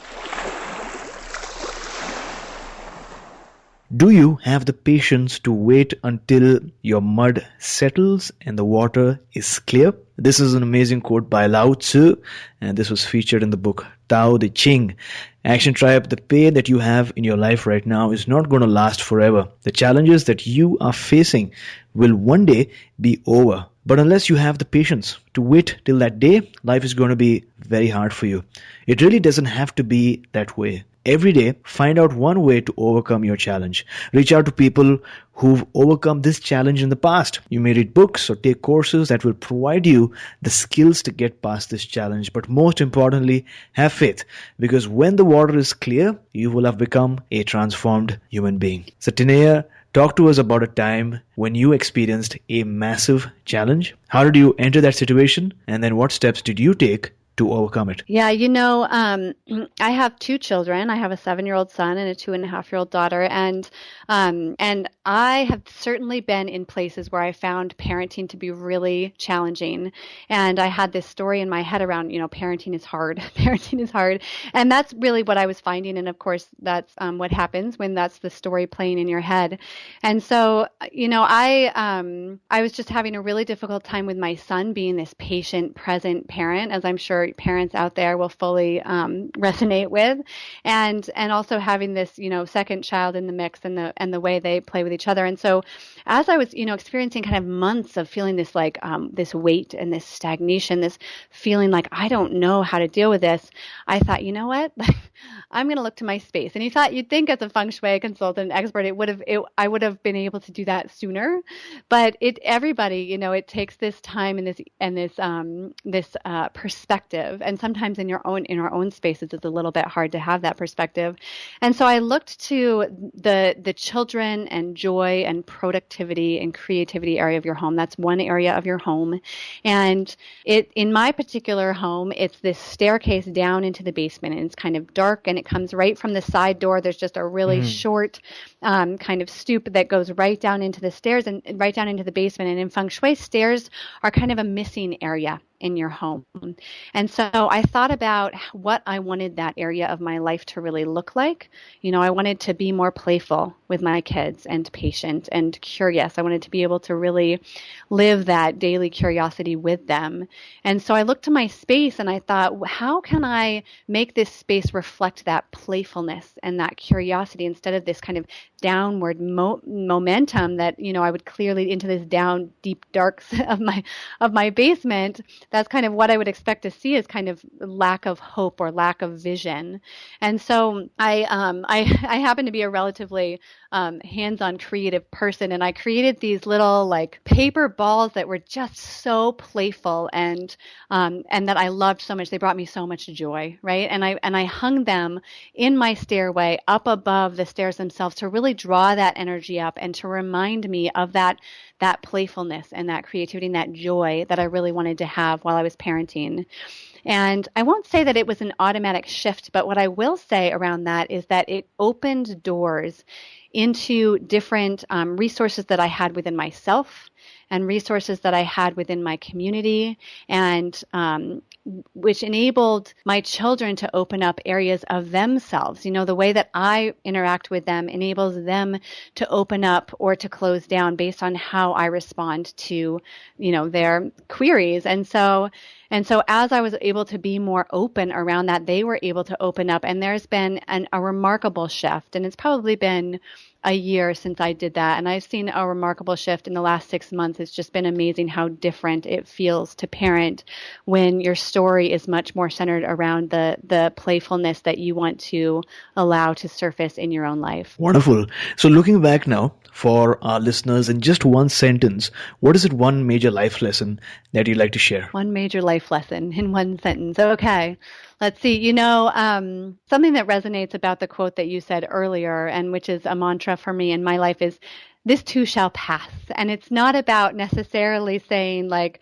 [SPEAKER 1] Do you have the patience to wait until your mud settles and the water is clear? This is an amazing quote by Lao Tzu, and this was featured in the book Tao Te Ching. Action Tribe, the pain that you have in your life right now is not going to last forever. The challenges that you are facing will one day be over. But unless you have the patience to wait till that day, life is going to be very hard for you. It really doesn't have to be that way. Every day, find out one way to overcome your challenge. Reach out to people who've overcome this challenge in the past. You may read books or take courses that will provide you the skills to get past this challenge. But most importantly, have faith, because when the water is clear, you will have become a transformed human being. So Taniya, talk to us about a time when you experienced a massive challenge. How did you enter that situation? And then what steps did you take to overcome it?
[SPEAKER 2] Yeah, I have two children. I have a 7-year-old son and a 2.5-year-old daughter, and I have certainly been in places where I found parenting to be really challenging. And I had this story in my head around, parenting is hard. Parenting is hard, and that's really what I was finding. And of course, that's what happens when that's the story playing in your head. And so, I was just having a really difficult time with my son being this patient, present parent, as I'm sure parents out there will fully resonate with, and also having this second child in the mix, and the way they play with each other. And so as I was experiencing kind of months of feeling this like this weight and this stagnation, this feeling like I don't know how to deal with this, I thought, you know what, I'm going to look to my space. And you'd think as a Feng Shui consultant expert, I would have been able to do that sooner, but everybody it takes this time and this perspective. And sometimes in our own spaces, it's a little bit hard to have that perspective. And so I looked to the children and joy and productivity and creativity area of your home. That's one area of your home. And in my particular home, it's this staircase down into the basement, and it's kind of dark, and it comes right from the side door. There's just a really short kind of stoop that goes right down into the stairs and right down into the basement. And in Feng Shui, stairs are kind of a missing area in your home. And so I thought about what I wanted that area of my life to really look like. I wanted to be more playful with my kids and patient and curious. I wanted to be able to really live that daily curiosity with them. And so I looked to my space and I thought, how can I make this space reflect that playfulness and that curiosity instead of this kind of downward momentum that, I would clearly into this down deep darks of my basement. That's kind of what I would expect to see, is kind of lack of hope or lack of vision. And so I happen to be a relatively hands-on creative person, and I created these little like paper balls that were just so playful and that I loved so much. They brought me so much joy, right? And I hung them in my stairway up above the stairs themselves to really draw that energy up and to remind me of that playfulness and that creativity and that joy that I really wanted to have while I was parenting. And I won't say that it was an automatic shift, but what I will say around that is that it opened doors into different resources that I had within myself and resources that I had within my community, and which enabled my children to open up areas of themselves. The way that I interact with them enables them to open up or to close down based on how I respond to, their queries. And so as I was able to be more open around that, they were able to open up, and there's been a remarkable shift. And it's probably been a year since I did that. And I've seen a remarkable shift in the last 6 months. It's just been amazing how different it feels to parent when your story is much more centered around the playfulness that you want to allow to surface in your own life.
[SPEAKER 1] Wonderful. So looking back now, for our listeners, in just one sentence, what is it one major life lesson that you'd like to share?
[SPEAKER 2] One major life lesson in one sentence. Okay. Let's see. Something that resonates about the quote that you said earlier, and which is a mantra for me in my life, is this too shall pass. And it's not about necessarily saying like,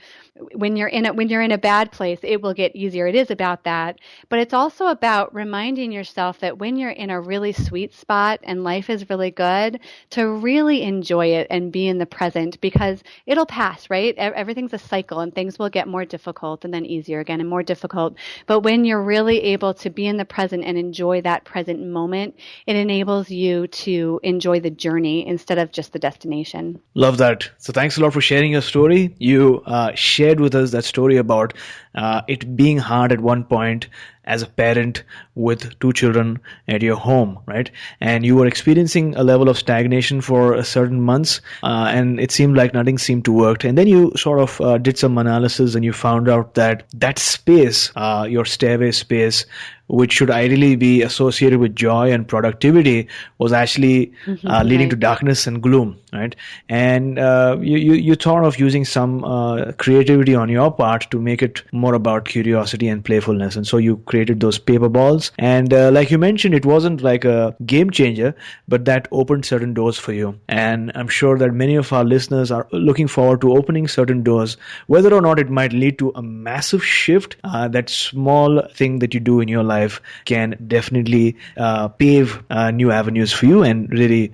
[SPEAKER 2] when you're in a bad place, it will get easier. It is about that. But it's also about reminding yourself that when you're in a really sweet spot and life is really good, to really enjoy it and be in the present, because it'll pass, right? Everything's a cycle and things will get more difficult and then easier again and more difficult. But when you're really able to be in the present and enjoy that present moment, it enables you to enjoy the journey instead of just the destination.
[SPEAKER 1] Love that. So thanks a lot for sharing your story. You shared with us that story about it being hard at one point as a parent with 2 children at your home, right? And you were experiencing a level of stagnation for a certain months, and it seemed like nothing seemed to work. And then you sort of did some analysis and you found out that that space, your stairway space, which should ideally be associated with joy and productivity, was actually leading to darkness and gloom, right? And you thought of using some creativity on your part to make it more about curiosity and playfulness. And so you created those paper balls. And like you mentioned, it wasn't like a game changer, but that opened certain doors for you. And I'm sure that many of our listeners are looking forward to opening certain doors, whether or not it might lead to a massive shift. That small thing that you do in your life can definitely pave new avenues for you and really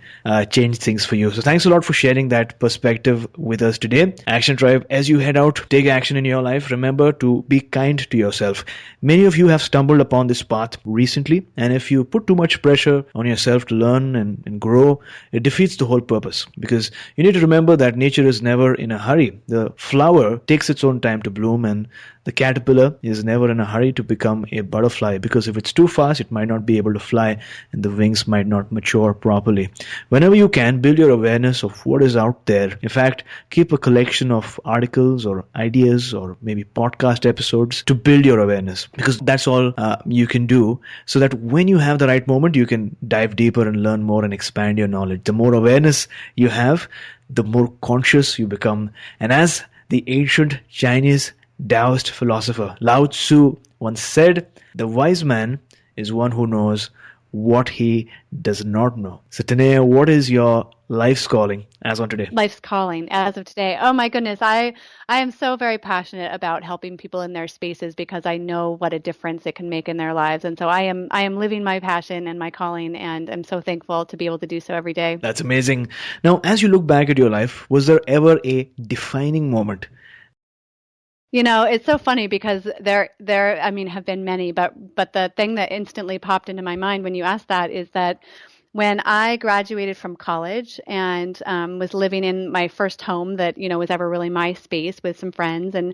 [SPEAKER 1] change things for you. So thanks a lot for sharing that perspective with us today. Action Tribe, as you head out, take action in your life. Remember to be kind to yourself. Many of you have stumbled upon this path recently, and if you put too much pressure on yourself to learn and grow, it defeats the whole purpose, because you need to remember that nature is never in a hurry. The flower takes its own time to bloom, and the caterpillar is never in a hurry to become a butterfly, because if it's too fast, it might not be able to fly and the wings might not mature properly. Whenever you can, build your awareness of what is out there. In fact, keep a collection of articles or ideas or maybe podcast episodes to build your awareness, because that's all you can do, so that when you have the right moment, you can dive deeper and learn more and expand your knowledge. The more awareness you have, the more conscious you become. And as the ancient Chinese Taoist philosopher Lao Tzu once said, the wise man is one who knows what he does not know. So Taniya, what is your life's calling as on today?
[SPEAKER 2] Life's calling as of today. Oh my goodness. I am so very passionate about helping people in their spaces, because I know what a difference it can make in their lives. And so I am living my passion and my calling, and I'm so thankful to be able to do so every day.
[SPEAKER 1] That's amazing. Now, as you look back at your life, was there ever a defining moment?
[SPEAKER 2] It's so funny because there have been many, but the thing that instantly popped into my mind when you asked that is that when I graduated from college and was living in my first home that, was ever really my space with some friends, and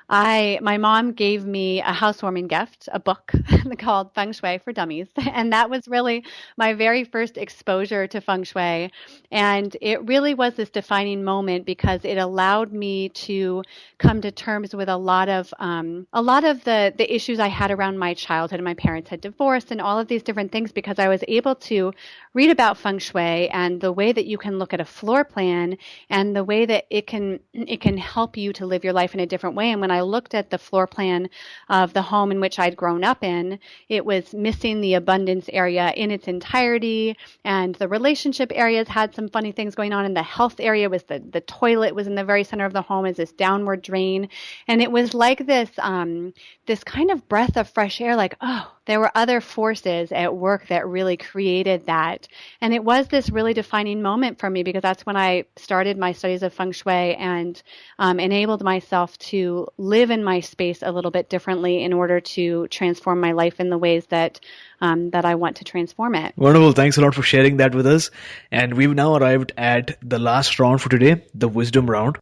[SPEAKER 2] my mom gave me a housewarming gift, a book called Feng Shui for Dummies. And that was really my very first exposure to Feng Shui. And it really was this defining moment, because it allowed me to come to terms with a lot of the issues I had around my childhood. And my parents had divorced and all of these different things, because I was able to read about Feng Shui and the way that you can look at a floor plan and the way that it can help you to live your life in a different way. And when I looked at the floor plan of the home in which I'd grown up in, it was missing the abundance area in its entirety, and the relationship areas had some funny things going on, and the health area was the toilet was in the very center of the home as this downward drain. And it was like this kind of breath of fresh air, like, oh, there were other forces at work that really created that. And it was this really defining moment for me, because that's when I started my studies of Feng Shui and enabled myself to live in my space a little bit differently in order to transform my life in the ways that I want to transform it.
[SPEAKER 1] Wonderful. Thanks a lot for sharing that with us. And we've now arrived at the last round for today, the wisdom round.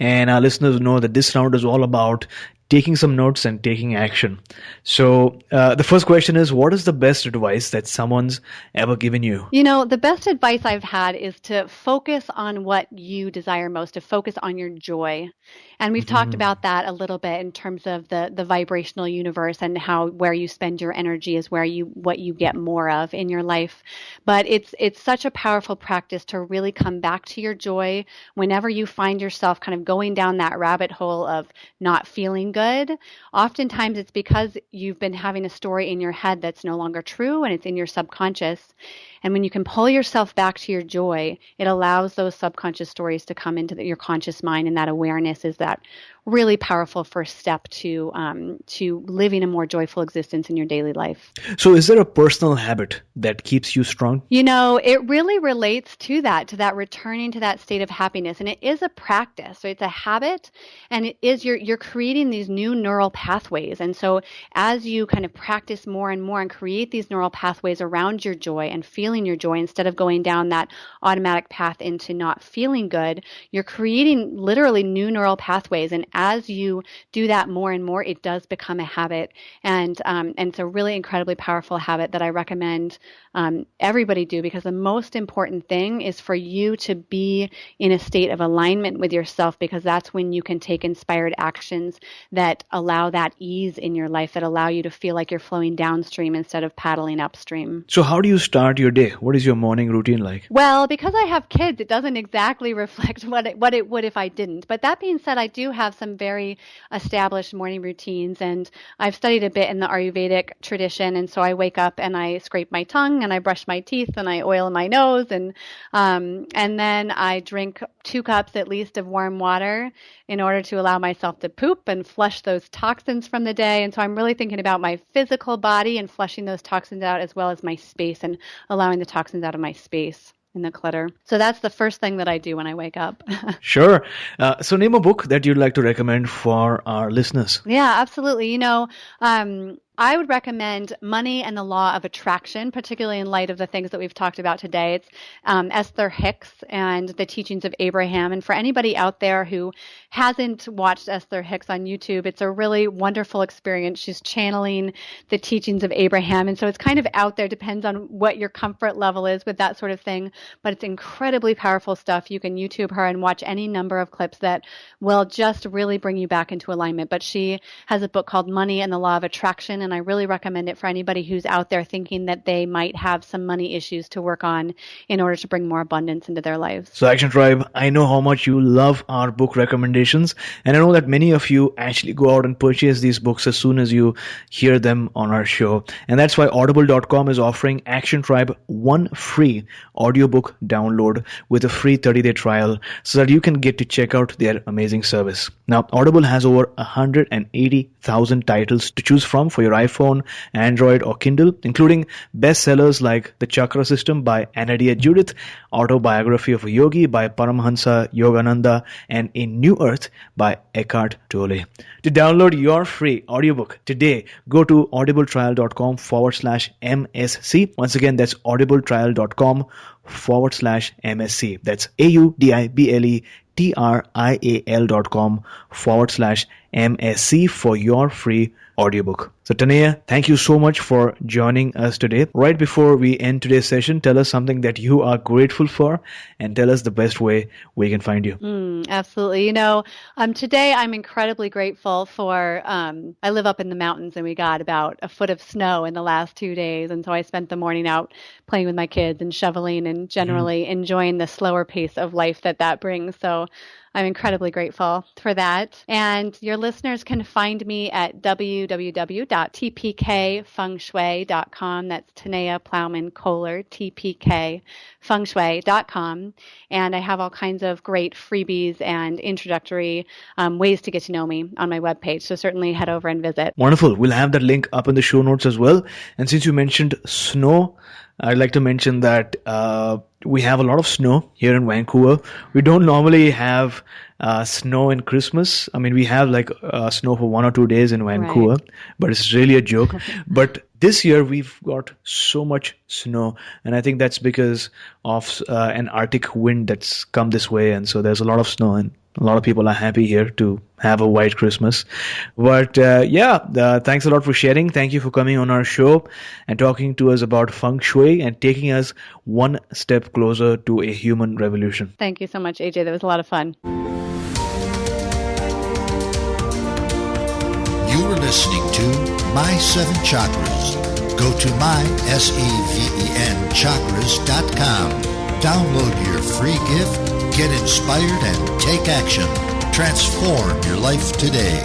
[SPEAKER 1] And our listeners know that this round is all about taking some notes and taking action. So the first question is, what is the best advice that someone's ever given you?
[SPEAKER 2] You know, the best advice I've had is to focus on what you desire most, to focus on your joy. And we've talked about that a little bit in terms of the vibrational universe and how where you spend your energy is what you get more of in your life. But it's such a powerful practice to really come back to your joy whenever you find yourself kind of going down that rabbit hole of not feeling good. Oftentimes it's because you've been having a story in your head that's no longer true and it's in your subconscious. And when you can pull yourself back to your joy, it allows those subconscious stories to come into your conscious mind, and that awareness is that really powerful first step to living a more joyful existence in your daily life.
[SPEAKER 1] So is there a personal habit that keeps you strong?
[SPEAKER 2] You know, it really relates to that returning to that state of happiness. And it is a practice. So it's a habit, and it is you're creating these new neural pathways. And so as you kind of practice more and more and create these neural pathways around your joy and feeling your joy, instead of going down that automatic path into not feeling good, you're creating literally new neural pathways. And as you do that more and more, it does become a habit. And it's a really incredibly powerful habit that I recommend everybody do, because the most important thing is for you to be in a state of alignment with yourself, because that's when you can take inspired actions that allow that ease in your life, that allow you to feel like you're flowing downstream instead of paddling upstream.
[SPEAKER 1] So how do you start your day? What is your morning routine like?
[SPEAKER 2] Well, because I have kids, it doesn't exactly reflect what it would if I didn't. But that being said, I do have some very established morning routines, and I've studied a bit in the Ayurvedic tradition, and so I wake up and I scrape my tongue and I brush my teeth and I oil my nose, and then I drink 2 cups at least of warm water in order to allow myself to poop and flush those toxins from the day. And so I'm really thinking about my physical body and flushing those toxins out, as well as my space and allowing the toxins out of my space in the clutter. So that's the first thing that I do when I wake up.
[SPEAKER 1] Sure. So name a book that you'd like to recommend for our listeners.
[SPEAKER 2] Yeah, absolutely. You know, I would recommend Money and the Law of Attraction, particularly in light of the things that we've talked about today. It's Esther Hicks and the Teachings of Abraham. And for anybody out there who hasn't watched Esther Hicks on YouTube, it's a really wonderful experience. She's channeling the teachings of Abraham. And so it's kind of out there, depends on what your comfort level is with that sort of thing. But it's incredibly powerful stuff. You can YouTube her and watch any number of clips that will just really bring you back into alignment. But she has a book called Money and the Law of Attraction, and I really recommend it for anybody who's out there thinking that they might have some money issues to work on in order to bring more abundance into their lives.
[SPEAKER 1] So Action Tribe, I know how much you love our book recommendations, and I know that many of you actually go out and purchase these books as soon as you hear them on our show. And that's why Audible.com is offering Action Tribe one free audiobook download with a free 30-day trial so that you can get to check out their amazing service. Now, Audible has over 180,000 titles to choose from for your iPhone, Android, or Kindle, including bestsellers like The Chakra System by Anadiya Judith, Autobiography of a Yogi by Paramahansa Yogananda, and A New Earth by Eckhart Tolle. To download your free audiobook today, go to audibletrial.com/MSC. Once again, that's audibletrial.com/MSC. That's audibletrial.com/MSC for your free audiobook. So Taniya, thank you so much for joining us today. Right before we end today's session, tell us something that you are grateful for and tell us the best way we can find you.
[SPEAKER 2] Absolutely. You know, today I'm incredibly grateful for, I live up in the mountains and we got about a foot of snow in the last 2 days. And so I spent the morning out playing with my kids and shoveling and generally enjoying the slower pace of life that brings. So I'm incredibly grateful for that. And your listeners can find me at www.tpkfengshui.com. That's Tenaya Kolar, tpkfengshui.com. And I have all kinds of great freebies and introductory ways to get to know me on my webpage. So certainly head over and visit.
[SPEAKER 1] Wonderful. We'll have that link up in the show notes as well. And since you mentioned snow, I'd like to mention that we have a lot of snow here in Vancouver. We don't normally have snow in Christmas. I mean, we have like snow for 1 or 2 days in Vancouver, but it's really a joke. But this year we've got so much snow, and I think that's because of an Arctic wind that's come this way, and so there's a lot of snow, and A lot of people are happy here to have a white Christmas. But thanks a lot for sharing. Thank you for coming on our show and talking to us about Feng Shui and taking us one step closer to a human revolution.
[SPEAKER 2] Thank you so much, AJ. That was a lot of fun.
[SPEAKER 3] You were listening to My Seven Chakras. Go to mysevenchakras.com. Download your free gift, get inspired, and take action. Transform your life today.